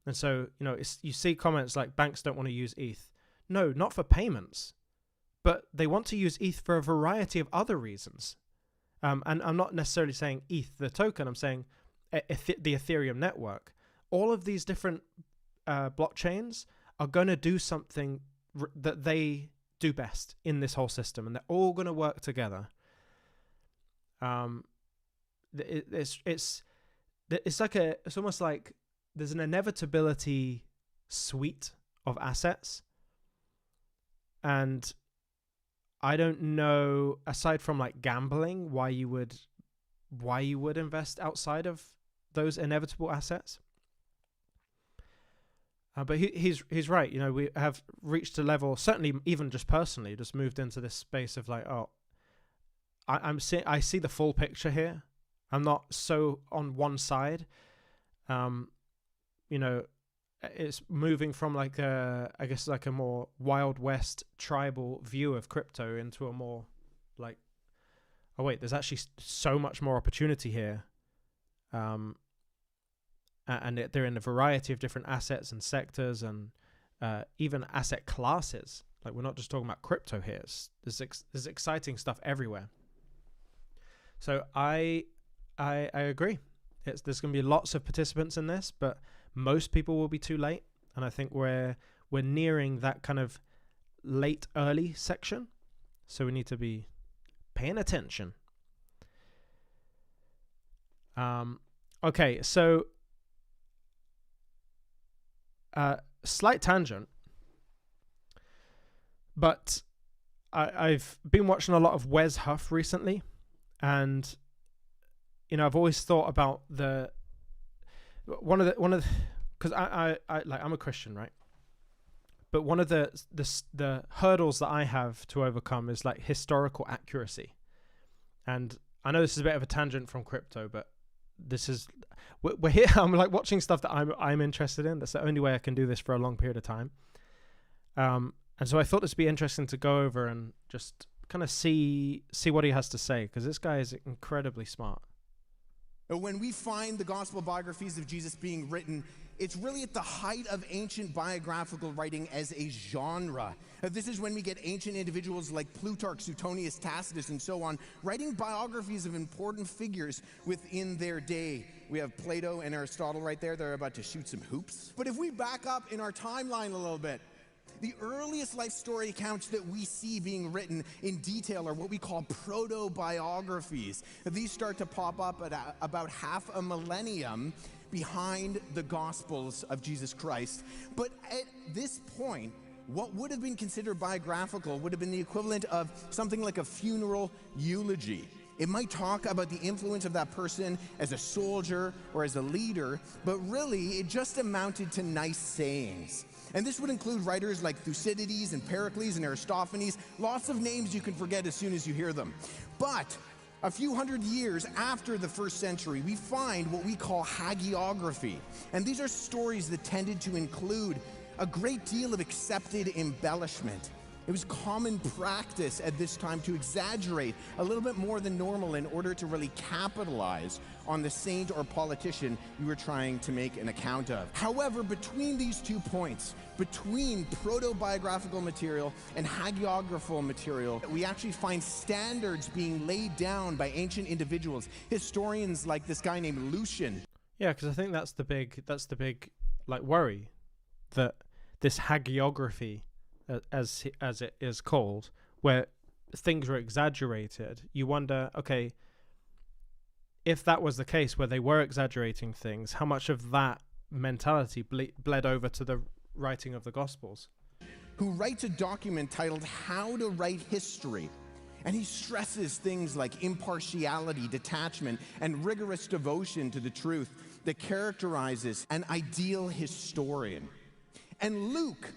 And so, you see comments like banks don't want to use ETH. No, not for payments, but they want to use ETH for a variety of other reasons. And I'm not necessarily saying ETH, the token, I'm saying the Ethereum network. All of these different blockchains are going to do something that they do best in this whole system, and they're all going to work together. It's almost like there's an inevitability suite of assets, and I don't know, aside from like gambling, why you would invest outside of those inevitable assets. But he's right. We have reached a level, certainly even just personally, just moved into this space of like, I see the full picture here. I'm not so on one side. It's moving from like a more Wild West tribal view of crypto into a more like, oh wait, there's actually so much more opportunity here. And they're in a variety of different assets and sectors and even asset classes. Like, we're not just talking about crypto here. There's exciting stuff everywhere. So I agree. There's going to be lots of participants in this, but most people will be too late. And I think we're nearing that kind of late early section. So we need to be paying attention. Okay, so slight tangent, but I've been watching a lot of Wes Huff recently, and I've always thought about because I'm a Christian, right? But one of the hurdles that I have to overcome is like historical accuracy, and I know this is a bit of a tangent from crypto, but we're here. I'm like watching stuff that I'm interested in. That's the only way I can do this for a long period of time. And so I thought this would be interesting to go over and just kind of see what he has to say, because this guy is incredibly smart. When we find the gospel biographies of Jesus being written, it's really at the height of ancient biographical writing as a genre. This is when we get ancient individuals like Plutarch, Suetonius, Tacitus, and so on, writing biographies of important figures within their day. We have Plato and Aristotle right there. They're about to shoot some hoops. But if we back up in our timeline a little bit, the earliest life story accounts that we see being written in detail are what we call proto-biographies. These start to pop up at about half a millennium behind the Gospels of Jesus Christ. But at this point, what would have been considered biographical would have been the equivalent of something like a funeral eulogy. It might talk about the influence of that person as a soldier or as a leader, but really it just amounted to nice sayings. And this would include writers like Thucydides and Pericles and Aristophanes, lots of names you can forget as soon as you hear them. But a few hundred years after the first century, we find what we call hagiography. And these are stories that tended to include a great deal of accepted embellishment. It was common practice at this time to exaggerate a little bit more than normal in order to really capitalize on the saint or politician you were trying to make an account of. However, between these 2 points, between proto-biographical material and hagiographical material, we actually find standards being laid down by ancient individuals, historians like this guy named Lucian. Yeah, because I think that's the big like worry, that this hagiography, as it is called, where things are exaggerated. You wonder, okay, if that was the case, where they were exaggerating things, how much of that mentality bled over to the writing of the Gospels? Who writes a document titled How to Write History. And he stresses things like impartiality, detachment, and rigorous devotion to the truth that characterizes an ideal historian. And Luke,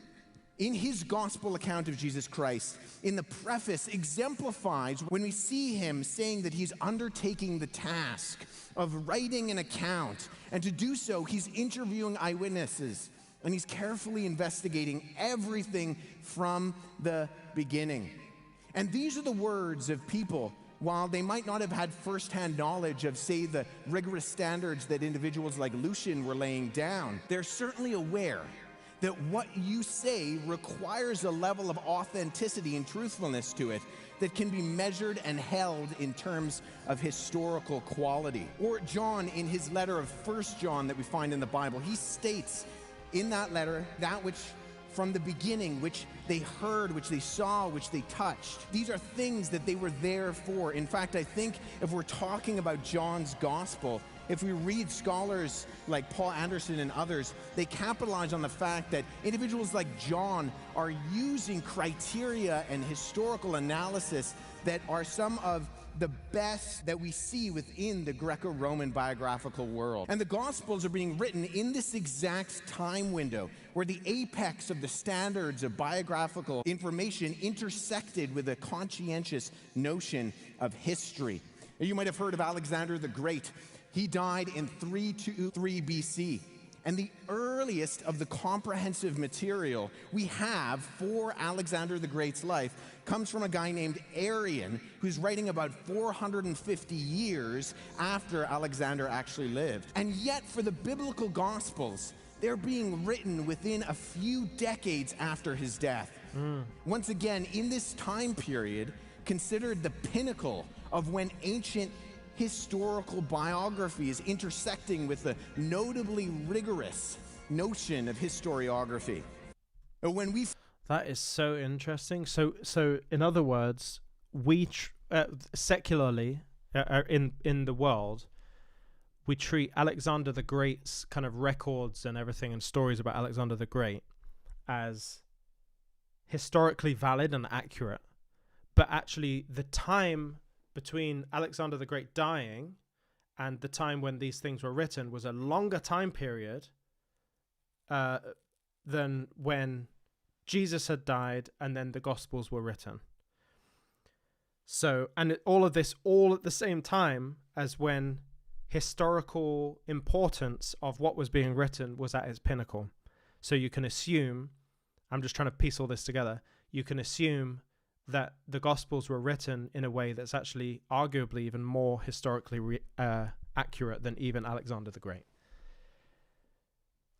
in his gospel account of Jesus Christ, in the preface, exemplifies when we see him saying that he's undertaking the task of writing an account. And to do so, he's interviewing eyewitnesses, and he's carefully investigating everything from the beginning. And these are the words of people, while they might not have had firsthand knowledge of, say, the rigorous standards that individuals like Lucian were laying down, they're certainly aware that what you say requires a level of authenticity and truthfulness to it that can be measured and held in terms of historical quality. Or John, in his letter of 1 John that we find in the Bible, he states in that letter that which from the beginning, which they heard, which they saw, which they touched. These are things that they were there for. In fact, I think if we're talking about John's gospel, if we read scholars like Paul Anderson and others, they capitalize on the fact that individuals like John are using criteria and historical analysis that are some of the best that we see within the Greco-Roman biographical world. And the Gospels are being written in this exact time window where the apex of the standards of biographical information intersected with a conscientious notion of history. You might have heard of Alexander the Great. He died in 323 BC. And the earliest of the comprehensive material we have for Alexander the Great's life comes from a guy named Arrian, who's writing about 450 years after Alexander actually lived. And yet, for the biblical Gospels, they're being written within a few decades after his death. Once again, in this time period, considered the pinnacle of when ancient historical biography is intersecting with the notably rigorous notion of historiography. That is so interesting. So in other words, we secularly in the world, we treat Alexander the Great's kind of records and everything and stories about Alexander the Great as historically valid and accurate, but actually the time between Alexander the Great dying and the time when these things were written was a longer time period than when Jesus had died and then the Gospels were written. So, and all of this all at the same time as when historical importance of what was being written was at its pinnacle. So you can assume, I'm just trying to piece all this together, you can assume that the Gospels were written in a way that's actually arguably even more historically accurate than even Alexander the Great.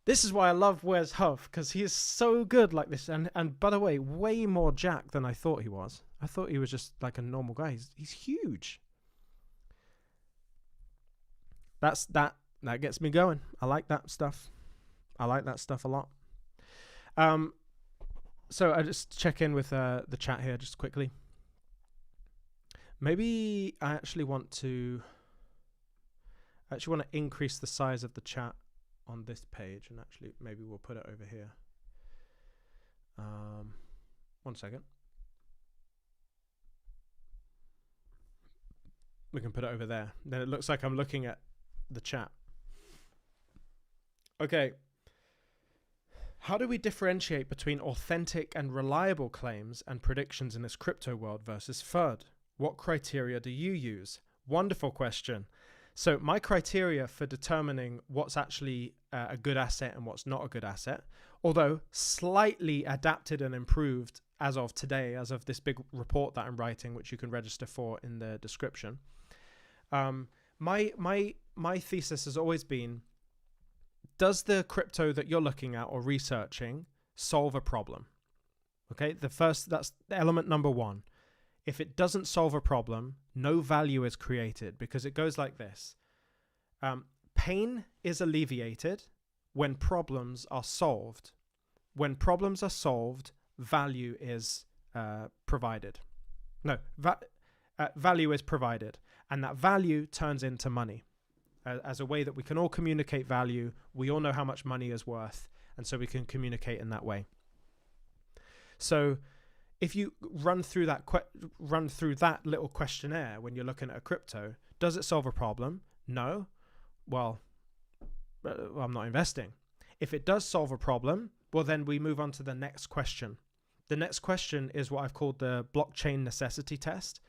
This is why I love Wes Huff, because he is so good like this. And by the way, way more jacked than I thought he was. I thought he was just like a normal guy. He's huge. That gets me going. I like that stuff. I like that stuff a lot. So I just check in with the chat here just quickly. Maybe I actually want to increase the size of the chat on this page, and actually maybe we'll put it over here. 1 second. We can put it over there. Then it looks like I'm looking at the chat. Okay. How do we differentiate between authentic and reliable claims and predictions in this crypto world versus FUD? What criteria do you use? Wonderful question. So my criteria for determining what's actually a good asset and what's not a good asset, although slightly adapted and improved as of today, as of this big report that I'm writing, which you can register for in the description. My thesis has always been, does the crypto that you're looking at or researching solve a problem? Okay, that's element number one. If it doesn't solve a problem, no value is created, because it goes like this. Pain is alleviated when problems are solved. When problems are solved, value is provided. Value is provided, and that value turns into money as a way that we can all communicate value. We all know how much money is worth, and so we can communicate in that way. So if you run through that little questionnaire when you're looking at a crypto, does it solve a problem? No. Well, I'm not investing. If it does solve a problem, well, then we move on to the next question. The next question is what I've called the blockchain necessity test,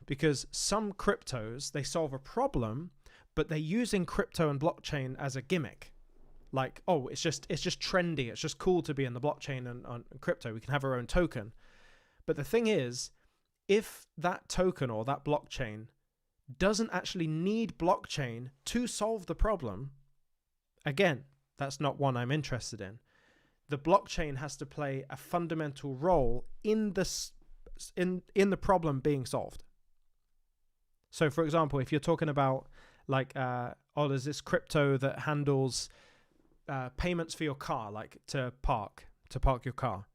because some cryptos, they solve a problem, but they're using crypto and blockchain as a gimmick. Like, oh, it's just trendy. It's just cool to be in the blockchain and on crypto. We can have our own token. But the thing is, if that token or that blockchain doesn't actually need blockchain to solve the problem, again, that's not one I'm interested in. The blockchain has to play a fundamental role in the problem being solved. So, for example, if you're talking about like, there's this crypto that handles payments for your car, like to park your car.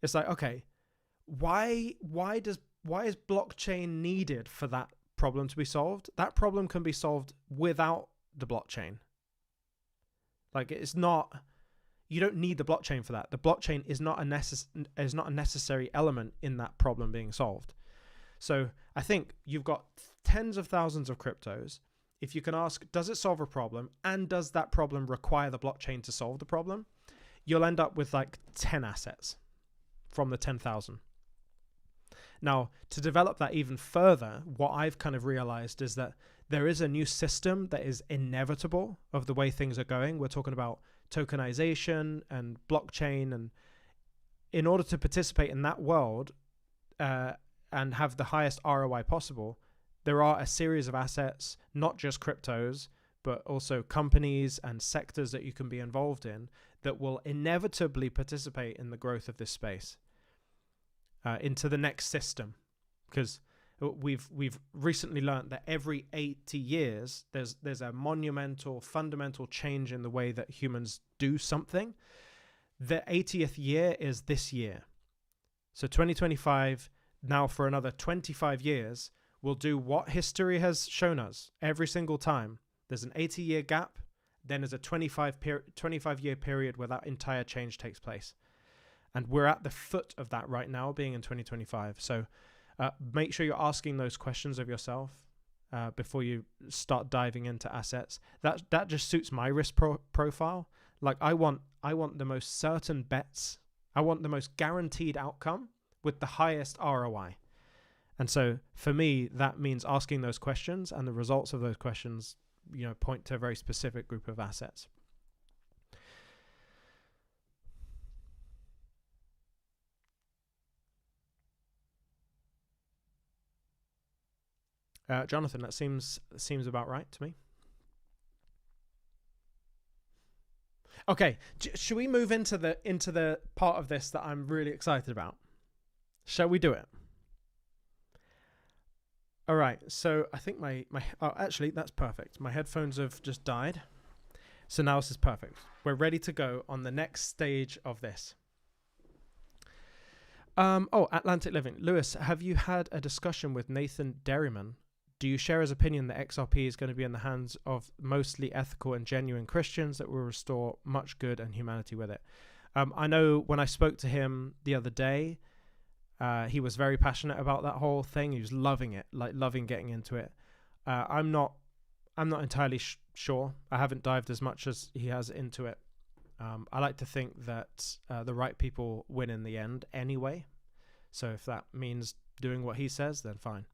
It's like, okay, why is blockchain needed for that problem to be solved? That problem can be solved without the blockchain. Like, it's not, you don't need the blockchain for that. The blockchain is not a necessary element in that problem being solved. So I think you've got tens of thousands of cryptos. If you can ask, does it solve a problem? And does that problem require the blockchain to solve the problem? You'll end up with like 10 assets from the 10,000. Now, to develop that even further, what I've kind of realized is that there is a new system that is inevitable of the way things are going. We're talking about tokenization and blockchain. And in order to participate in that world and have the highest ROI possible, there are a series of assets, not just cryptos, but also companies and sectors that you can be involved in that will inevitably participate in the growth of this space into the next system. Because we've recently learned that every 80 years, there's a monumental, fundamental change in the way that humans do something. The 80th year is this year. So 2025, now for another 25 years, we'll do what history has shown us every single time. There's an 80-year gap, then there's a 25-year period where that entire change takes place. And we're at the foot of that right now, being in 2025. So make sure you're asking those questions of yourself before you start diving into assets. That just suits my risk profile. Like, I want the most certain bets. I want the most guaranteed outcome with the highest ROI. And so for me, that means asking those questions, and the results of those questions, point to a very specific group of assets. Jonathan, that seems about right to me. Okay, should we move into the part of this that I'm really excited about? Shall we do it? All right, so I think actually, that's perfect. My headphones have just died. So now this is perfect. We're ready to go on the next stage of this. Atlantic Living. Lewis, have you had a discussion with Nathan Derriman? Do you share his opinion that XRP is going to be in the hands of mostly ethical and genuine Christians that will restore much good and humanity with it? I know when I spoke to him the other day, he was very passionate about that whole thing. He was loving it, loving getting into it. I'm not entirely sure. I haven't dived as much as he has into it. I like to think that the right people win in the end anyway. So if that means doing what he says, then fine.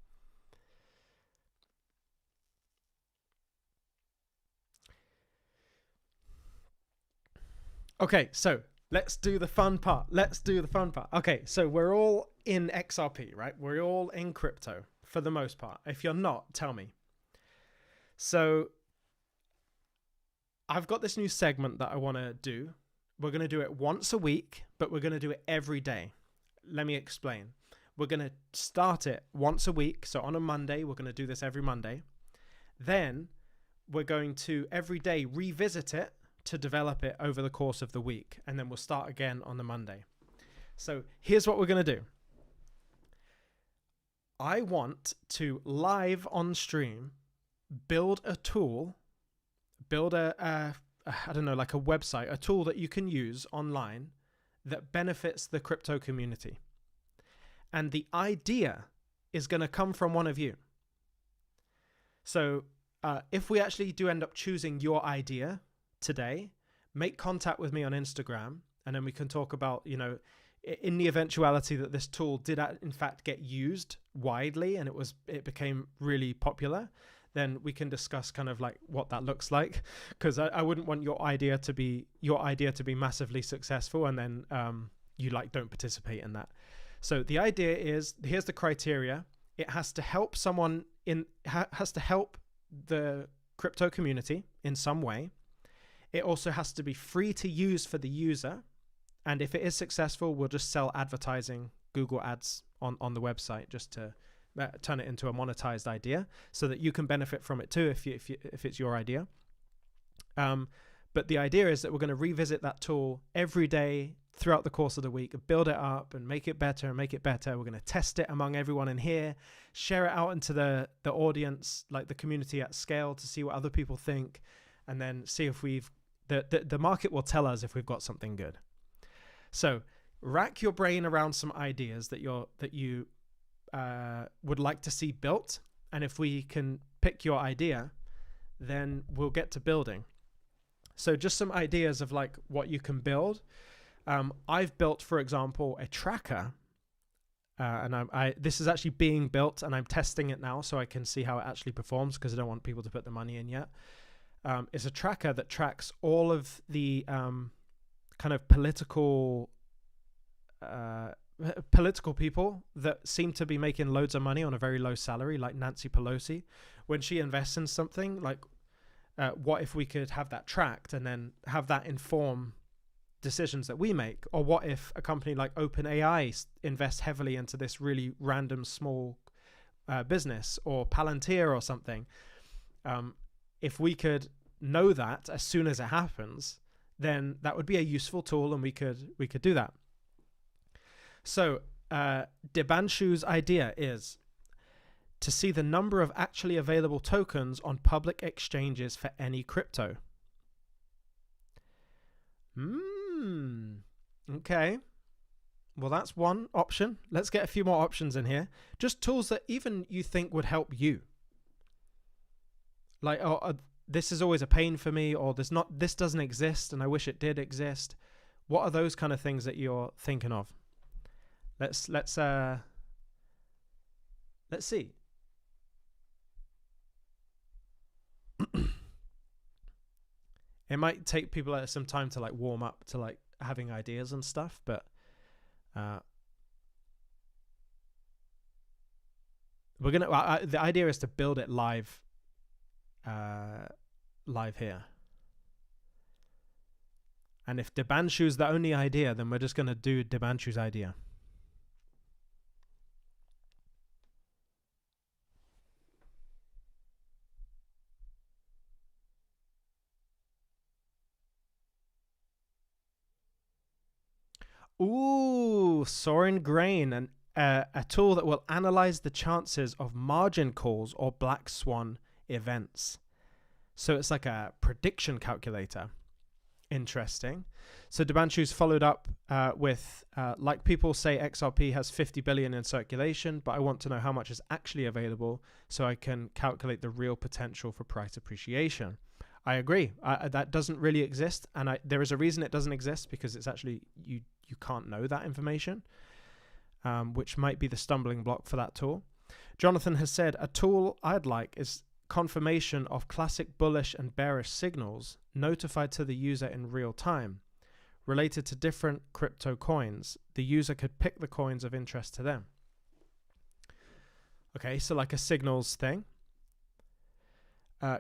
Okay, so Let's do the fun part. Okay, so we're all in XRP, right? We're all in crypto for the most part. If you're not, tell me. So I've got this new segment that I want to do. We're going to do it once a week, but we're going to do it every day. Let me explain. We're going to start it once a week. So on a Monday, we're going to do this every Monday. Then we're going to every day revisit it to develop it over the course of the week. And then we'll start again on the Monday. So here's what we're going to do. I want to live on stream build a tool, build I don't know, like a website, a tool that you can use online that benefits the crypto community. And the idea is going to come from one of you. So if we actually do end up choosing your idea today, make contact with me on Instagram, and then we can talk about, you know, in the eventuality that this tool did in fact get used widely and it became really popular, then we can discuss kind of like what that looks like, because I wouldn't want your idea to be massively successful and then you like don't participate in that. So the idea is, here's the criteria. It has to help someone has to help the crypto community in some way. It also has to be free to use for the user. And if it is successful, we'll just sell advertising, Google ads on the website, just to turn it into a monetized idea so that you can benefit from it too if it's your idea. But the idea is that we're going to revisit that tool every day throughout the course of the week, build it up and make it better and make it better. We're going to test it among everyone in here, share it out into the audience, like the community at scale, to see what other people think, and then see if the market will tell us if we've got something good. So rack your brain around some ideas that you would like to see built, and if we can pick your idea, then we'll get to building. So just some ideas of like what you can build. I've built, for example, a tracker, and this is actually being built, and I'm testing it now so I can see how it actually performs, because I don't want people to put the money in yet. It's a tracker that tracks all of the kind of political people that seem to be making loads of money on a very low salary, like Nancy Pelosi. When she invests in something, like what if we could have that tracked and then have that inform decisions that we make? Or what if a company like OpenAI invests heavily into this really random small business, or Palantir or something? If we could know that as soon as it happens, then that would be a useful tool, and we could do that. So Debanshu's idea is to see the number of actually available tokens on public exchanges for any crypto. Okay. Well, that's one option. Let's get a few more options in here. Just tools that even you think would help you. Like, this is always a pain for me, or this doesn't exist and I wish it did exist. What are those kind of things that you're thinking of? Let's see. It might take people some time to like warm up to like having ideas and stuff, but we're gonna. The idea is to build it live here. And if Debanshu's the only idea, then we're just gonna do Debanshu's idea. Ooh, Soren Grain, and a tool that will analyze the chances of margin calls or black swan events. So it's like a prediction calculator. Interesting. So Debanshu's followed up with, like people say XRP has 50 billion in circulation, but I want to know how much is actually available so I can calculate the real potential for price appreciation. I agree. That doesn't really exist, and there is a reason it doesn't exist, because it's actually you can't know that information, which might be the stumbling block for that tool. Jonathan has said, a tool I'd like is confirmation of classic bullish and bearish signals notified to the user in real time. related to different crypto coins. The user could pick the coins of interest to them. Okay, so like a signals thing.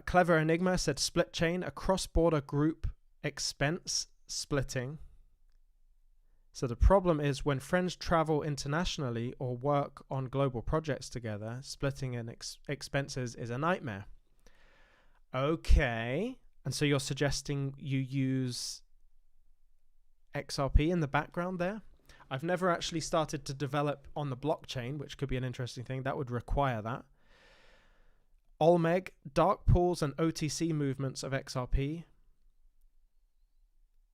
Clever Enigma said split chain, a cross-border group expense splitting. So the problem is when friends travel internationally or work on global projects together, splitting in expenses is a nightmare. Okay. And so you're suggesting you use XRP in the background there? I've never actually started to develop on the blockchain, which could be an interesting thing. That would require that. Olmeg, dark pools and OTC movements of XRP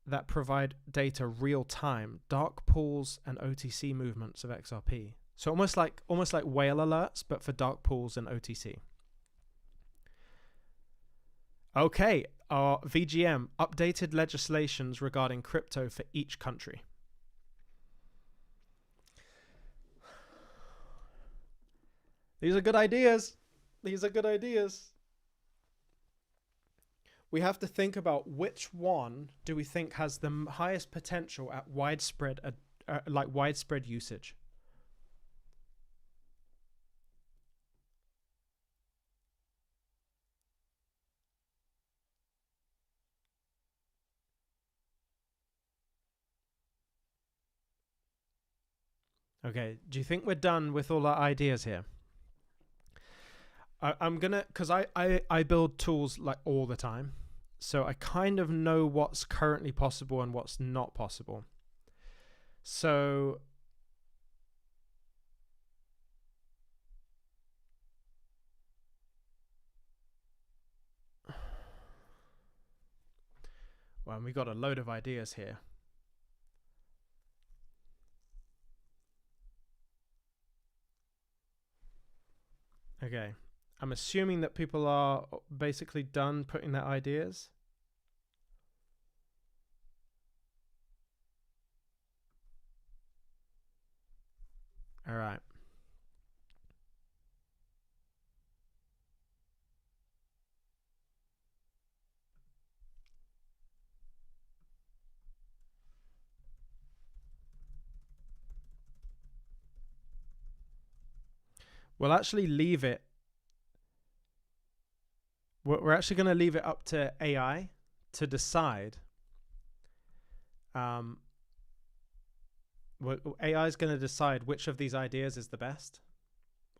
that provide data real time. Dark pools and OTC movements of XRP. So almost like whale alerts, but for dark pools and OTC. Okay, our VGM, updated legislations regarding crypto for each country. These are good ideas. These are good ideas. We have to think about which one do we think has the highest potential at widespread usage. Okay, do you think we're done with all our ideas here? I'm gonna, because I build tools like all the time, so I kind of know what's currently possible and what's not possible. So well, we got a load of ideas here. Okay. I'm assuming that people are basically done putting their ideas. All right. We'll actually leave it. We're actually going to leave it up to AI to decide. AI is going to decide which of these ideas is the best,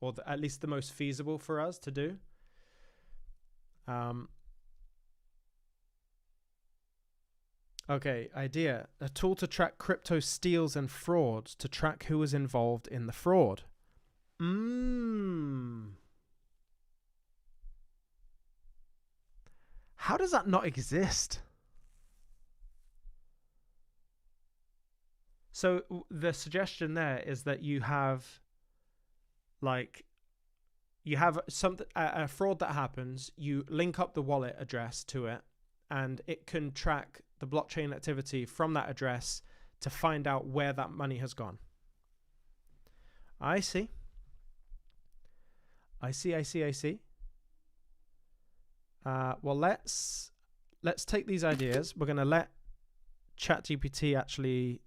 or at least the most feasible for us to do. Okay, idea. A tool to track crypto steals and frauds, to track who is involved in the fraud. How does that not exist? So the suggestion there is that you have something, a fraud that happens, you link up the wallet address to it, and it can track the blockchain activity from that address to find out where that money has gone. I see. Well, let's take these ideas. We're going to let ChatGPT actually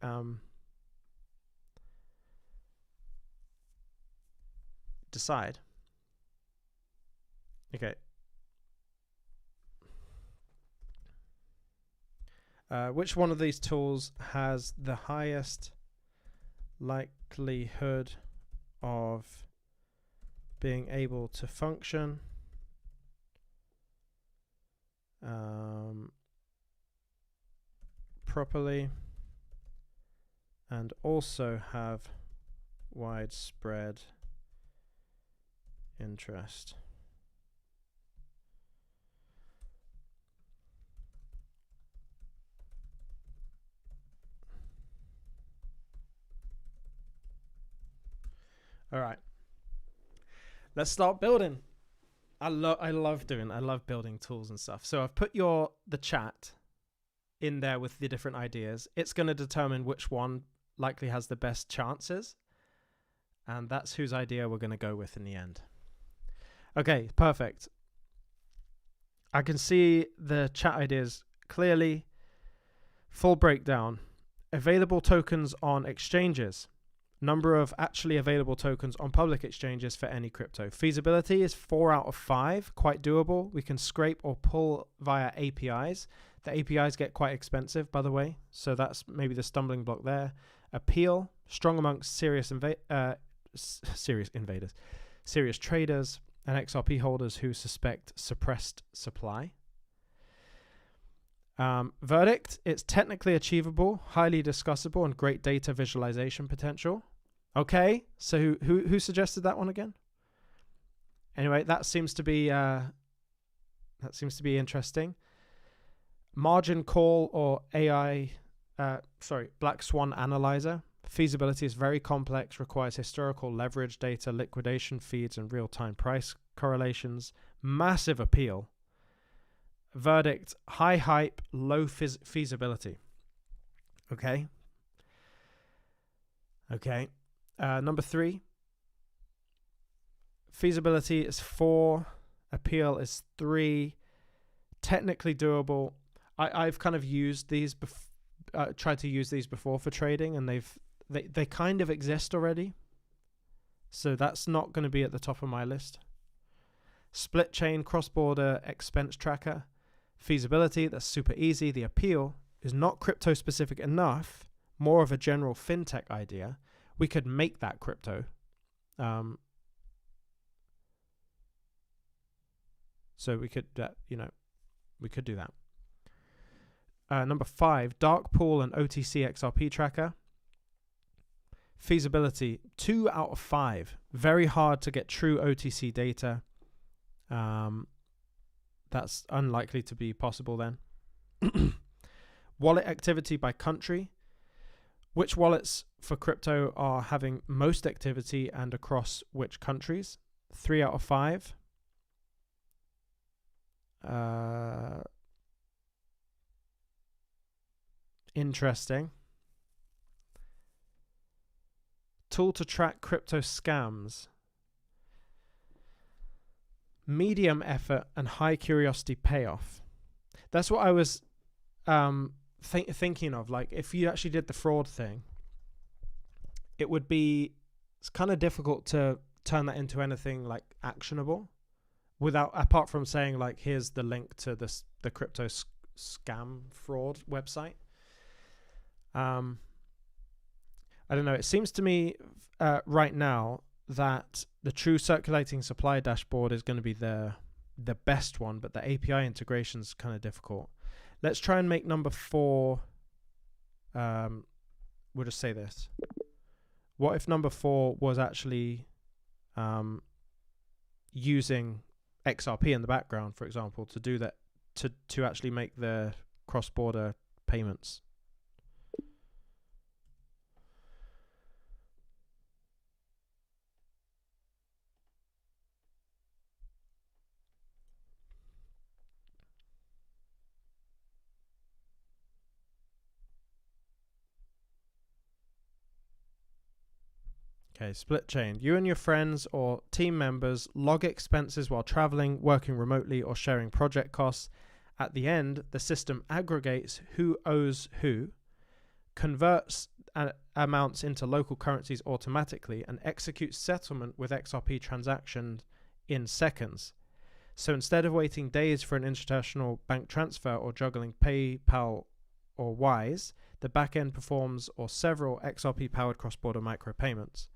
decide. Okay. Which one of these tools has the highest likelihood of being able to function properly and also have widespread interest? All right, let's start building. I love building tools and stuff. So I've put the chat in there with the different ideas. It's going to determine which one likely has the best chances, and that's whose idea we're going to go with in the end. Okay, perfect. I can see the chat ideas clearly. Full breakdown. Available tokens on exchanges. Number of actually available tokens on public exchanges for any crypto. Feasibility is 4 out of 5, quite doable. We can scrape or pull via APIs. The APIs get quite expensive, by the way, so that's maybe the stumbling block there. Appeal, strong amongst serious invaders, serious traders, and XRP holders who suspect suppressed supply. Verdict, it's technically achievable, highly discussable, and great data visualization potential. Okay, so who suggested that one again? Anyway, that seems to be interesting. Margin call or Black Swan analyzer. Feasibility is very complex, requires historical leverage data, liquidation feeds, and real-time price correlations. Massive appeal. Verdict, high hype, low feasibility. Okay. Number 3. Feasibility is 4. Appeal is 3. Technically doable. I've kind of used these, tried to use these before for trading, and they kind of exist already. So that's not going to be at the top of my list. Split chain cross-border expense tracker. Feasibility, that's super easy. The appeal is not crypto specific enough, more of a general fintech idea. We could make that crypto. So we could, we could do that. Number 5, dark pool and OTC XRP tracker. Feasibility, 2 out of 5. Very hard to get true OTC data. That's unlikely to be possible then. Wallet activity by country. Which wallets for crypto are having most activity and across which countries? 3 out of 5. Interesting. Tool to track crypto scams. Medium effort and high curiosity payoff. That's what I was thinking of. Like, if you actually did the fraud thing, it's kind of difficult to turn that into anything like actionable apart from saying like, here's the link to the crypto scam fraud website. I don't know. It seems to me right now that the true circulating supply dashboard is going to be the best one, but the API integration is kind of difficult. Let's try and make number 4. We'll just say this. What if number 4 was actually using XRP in the background, for example, to do that, to actually make the cross-border payments? Okay, split chain. You and your friends or team members log expenses while traveling, working remotely, or sharing project costs. At the end, the system aggregates who owes who, converts amounts into local currencies automatically, and executes settlement with XRP transactions in seconds. So instead of waiting days for an international bank transfer or juggling PayPal or Wise, the backend performs or several XRP-powered cross-border micropayments.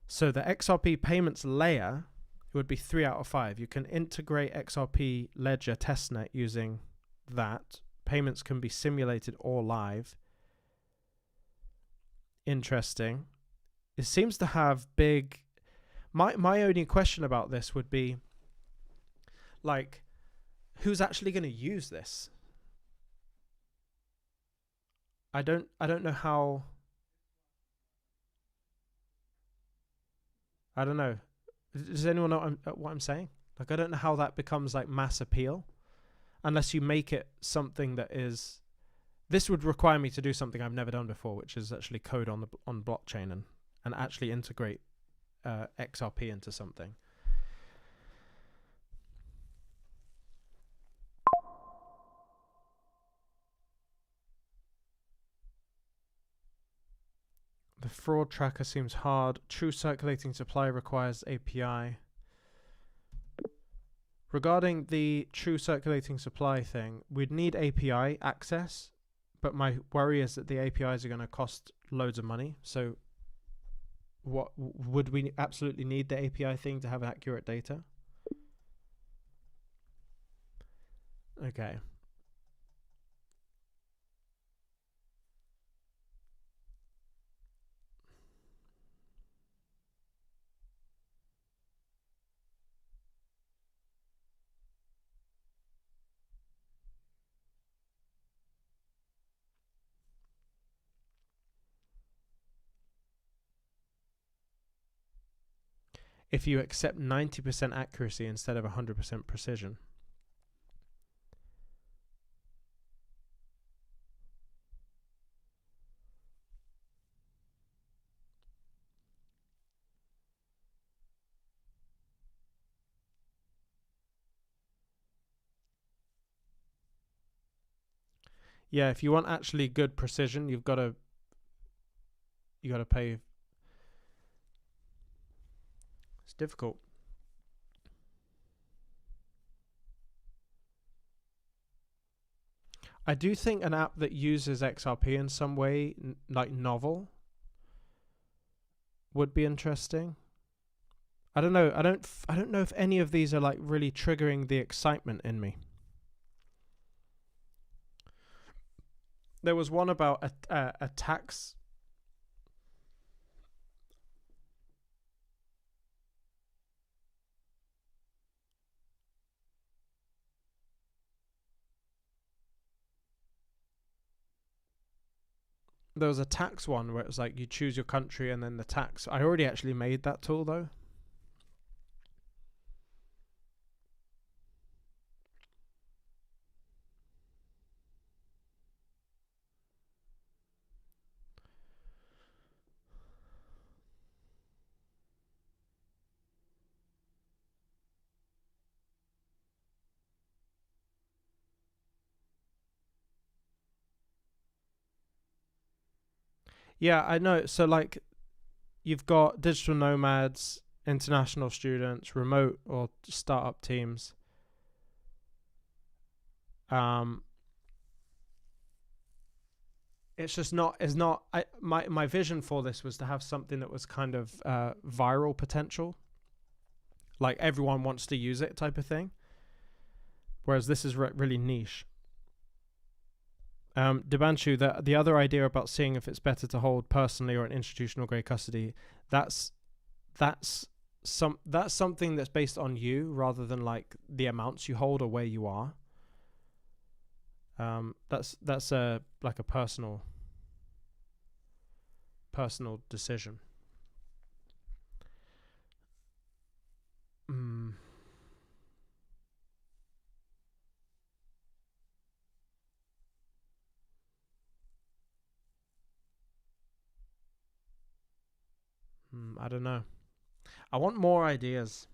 So the XRP payments layer would be 3 out of 5. You can integrate XRP Ledger testnet using that. Payments can be simulated or live. Interesting. It seems to have big... My only question about this would be, like, who's actually going to use this? I don't know how... I don't know. Does anyone know what I'm saying? Like, I don't know how that becomes like mass appeal, unless you make it something that is. This would require me to do something I've never done before, which is actually code on blockchain and actually integrate XRP into something. fraud tracker seems hard. True circulating supply requires API. Regarding the true circulating supply thing, we'd need API access, but my worry is that the APIs are going to cost loads of money. So what would we absolutely need the API thing to have accurate data? Okay. If you accept 90% accuracy instead of 100% precision. Yeah, if you want actually good precision, you got to pay. It's difficult. I do think an app that uses XRP in some way, like Novel, would be interesting. I don't know. I don't know if any of these are like really triggering the excitement in me. There was one about a tax. There was a tax one where it was like you choose your country and then the tax. I already actually made that tool though. Yeah, I know. So like you've got digital nomads, international students, remote or startup teams. It's just not. It's not. My vision for this was to have something that was kind of viral potential, like everyone wants to use it type of thing. Whereas this is really niche. Debanshu, the other idea about seeing if it's better to hold personally or in institutional grade custody, that's something that's based on you rather than like the amounts you hold or where you are. That's a like a personal decision. I don't know. I want more ideas.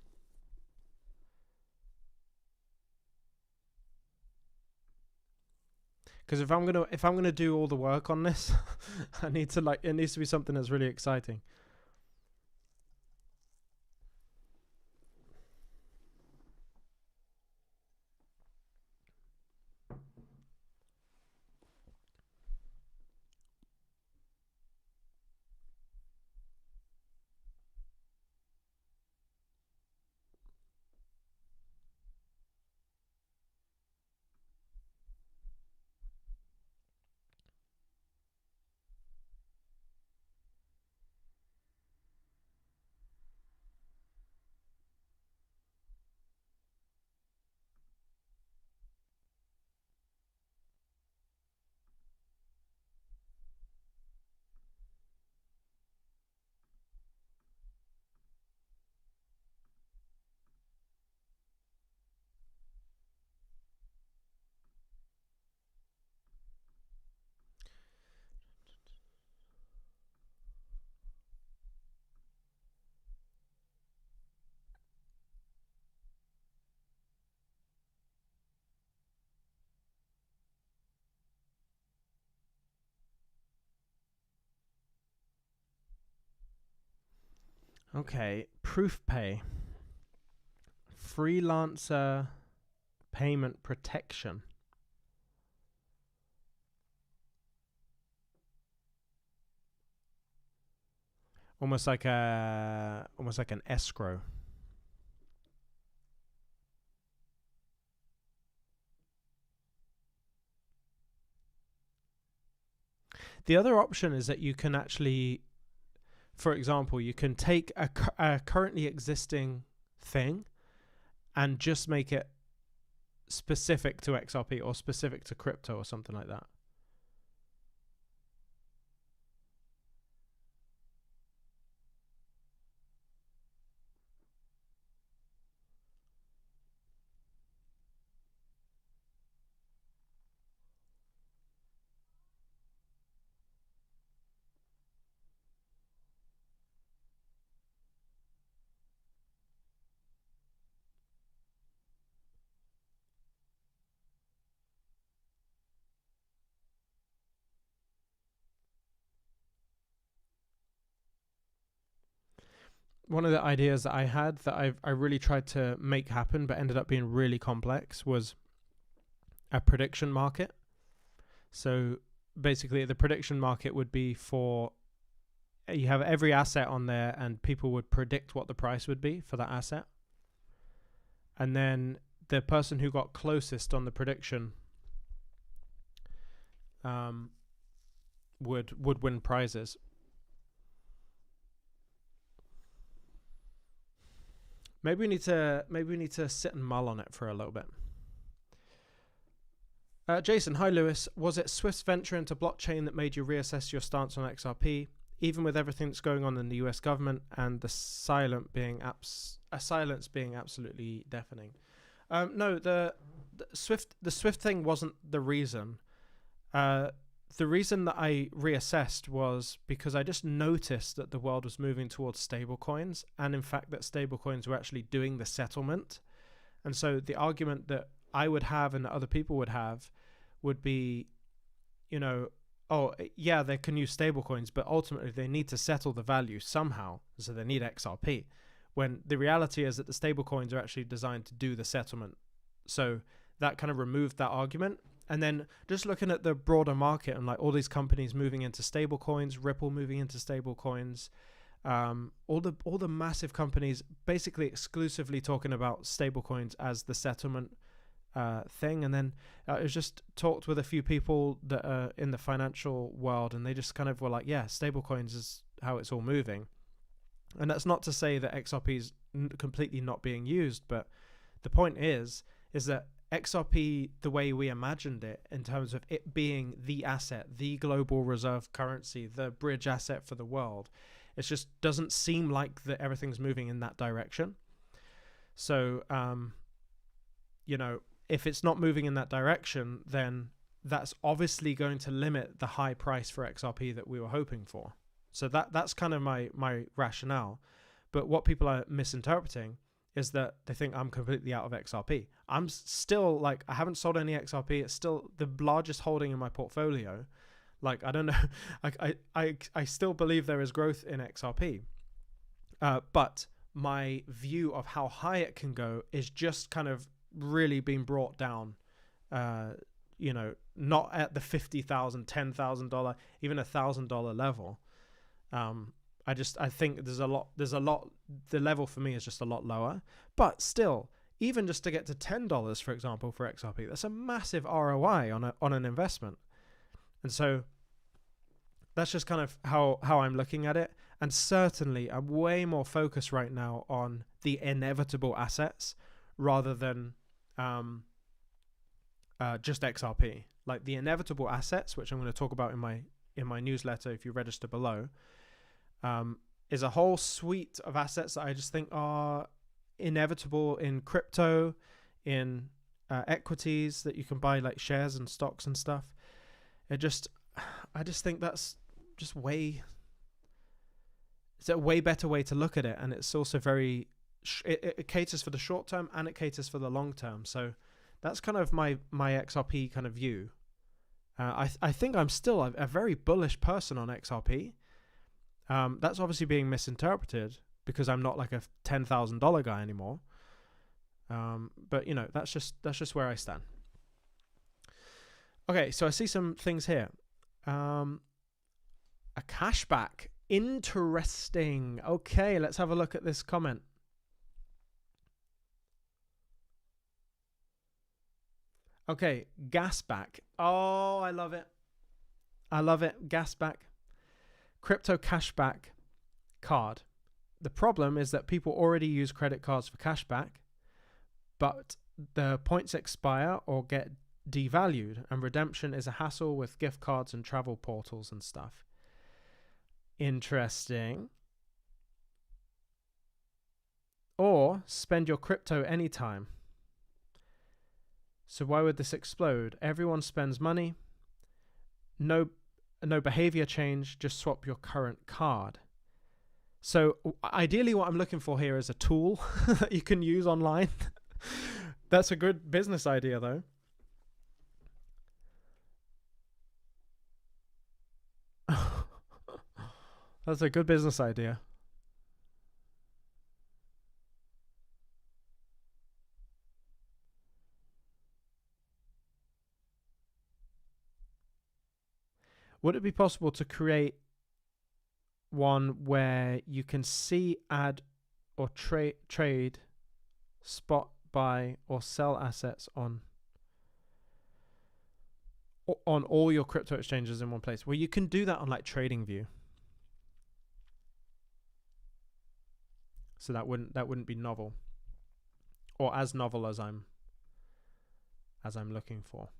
Because if I'm gonna do all the work on this, I need to it needs to be something that's really exciting. Okay, proof pay. Freelancer payment protection. Almost like an escrow. The other option is that you can actually, for example, you can take a currently existing thing and just make it specific to XRP or specific to crypto or something like that. One of the ideas that I had that I really tried to make happen but ended up being really complex was a prediction market. So basically the prediction market would be for, you have every asset on there and people would predict what the price would be for that asset. And then the person who got closest on the prediction would win prizes. Maybe we need to sit and mull on it for a little bit. Jason, hi Lewis. Was it Swift's venture into blockchain that made you reassess your stance on XRP, even with everything that's going on in the US government and the silence being absolutely deafening? No, the Swift thing wasn't the reason. The reason that I reassessed was because I just noticed that the world was moving towards stablecoins, and in fact that stablecoins were actually doing the settlement. And so the argument that I would have and that other people would have would be, oh yeah, they can use stablecoins, but ultimately they need to settle the value somehow, so they need XRP. When the reality is that the stablecoins are actually designed to do the settlement. So that kind of removed that argument. And then just looking at the broader market and like all these companies moving into stable coins, Ripple moving into stable coins, all the massive companies basically exclusively talking about stable coins as the settlement thing. And then I was just talked with a few people that are in the financial world, and they just kind of were like, yeah, stable coins is how it's all moving. And that's not to say that XRP is completely not being used, but the point is that XRP, the way we imagined it in terms of it being the asset, the global reserve currency, the bridge asset for the world, it just doesn't seem like that everything's moving in that direction. So, if it's not moving in that direction, then that's obviously going to limit the high price for XRP that we were hoping for. So that's kind of my rationale. But what people are misinterpreting is that they think I'm completely out of XRP. I'm still like, I haven't sold any XRP. It's still the largest holding in my portfolio. Like, I don't know. I still believe there is growth in XRP. But my view of how high it can go is just kind of really being brought down, not at the $50,000, $10,000, even $1,000 level. I think there's a lot, the level for me is just a lot lower, but still, even just to get to $10, for example, for XRP, that's a massive ROI on an investment. And so that's just kind of how I'm looking at it. And certainly I'm way more focused right now on the inevitable assets rather than just XRP. Like the inevitable assets, which I'm going to talk about in my newsletter if you register below, is a whole suite of assets that I just think are inevitable in crypto, in equities that you can buy, like shares and stocks and stuff. I just think that's just it's a way better way to look at it, and it's also very it caters for the short term and it caters for the long term. So that's kind of my XRP kind of view. I think I'm still a very bullish person on XRP. That's obviously being misinterpreted because I'm not like a $10,000 guy anymore. But you know, that's just where I stand. Okay, so I see some things here. A cashback. Interesting. Okay, let's have a look at this comment. Okay, Gasback. Oh, I love it. I love it. Gasback. Crypto cashback card. The problem is that people already use credit cards for cashback, but the points expire or get devalued, and redemption is a hassle with gift cards and travel portals and stuff. Interesting. Or spend your crypto anytime. So why would this explode? Everyone spends money. No behavior change, just swap your current card. So ideally what I'm looking for here is a tool that you can use online. That's a good business idea though. That's a good business idea. Would it be possible to create one where you can see, add, or trade, spot, buy, or sell assets on all your crypto exchanges in one place? Well, you can do that on like TradingView. So that wouldn't be novel, or as novel as I'm looking for.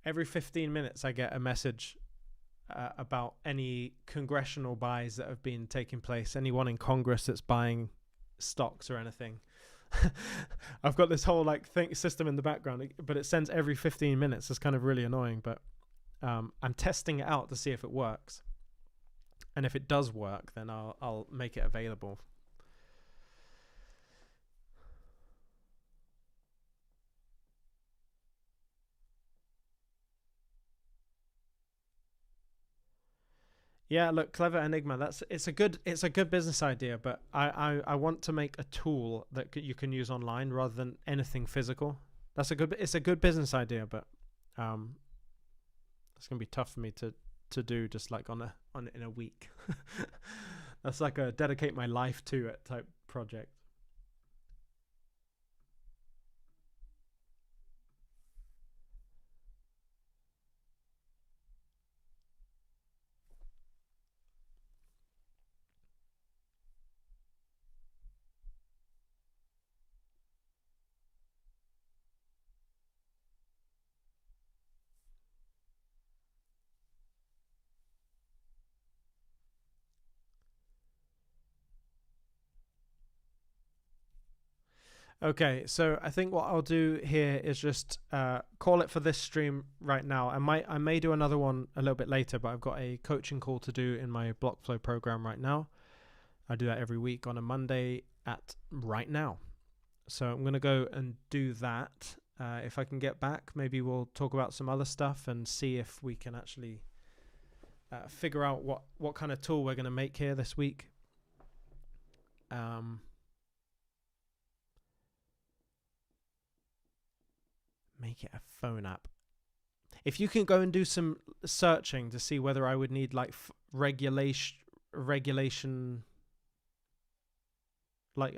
Every 15 minutes I get a message about any congressional buys that have been taking place, anyone in Congress that's buying stocks or anything. I've got this whole like system in the background, but it sends every 15 minutes. It's kind of really annoying, but I'm testing it out to see if it works. And if it does work, then I'll make it available. Yeah, look, Clever Enigma. It's a good business idea, but I want to make a tool that you can use online rather than anything physical. It's a good business idea, but it's gonna be tough for me to do just like in a week. That's like a dedicate my life to it type project. Okay, so I think what I'll do here is just call it for this stream right now. I may do another one a little bit later, but I've got a coaching call to do in my BlockFlow program right now. I do that every week on a Monday at right now. So I'm going to go and do that. If I can get back, maybe we'll talk about some other stuff and see if we can actually figure out what kind of tool we're going to make here this week. Make it a phone app. If you can go and do some searching to see whether I would need like regulation, like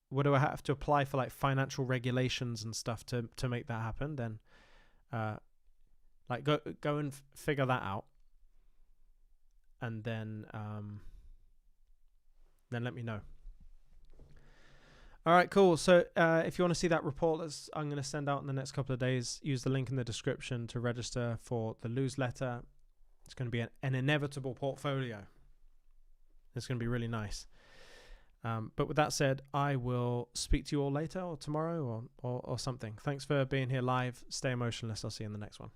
what do I have to apply for, like financial regulations and stuff to make that happen, then like go and figure that out, and then let me know. All right, cool. So if you want to see that report that I'm going to send out in the next couple of days, use the link in the description to register for the newsletter. It's going to be an inevitable portfolio. It's going to be really nice. But with that said, I will speak to you all later or tomorrow or something. Thanks for being here live. Stay emotionless. I'll see you in the next one.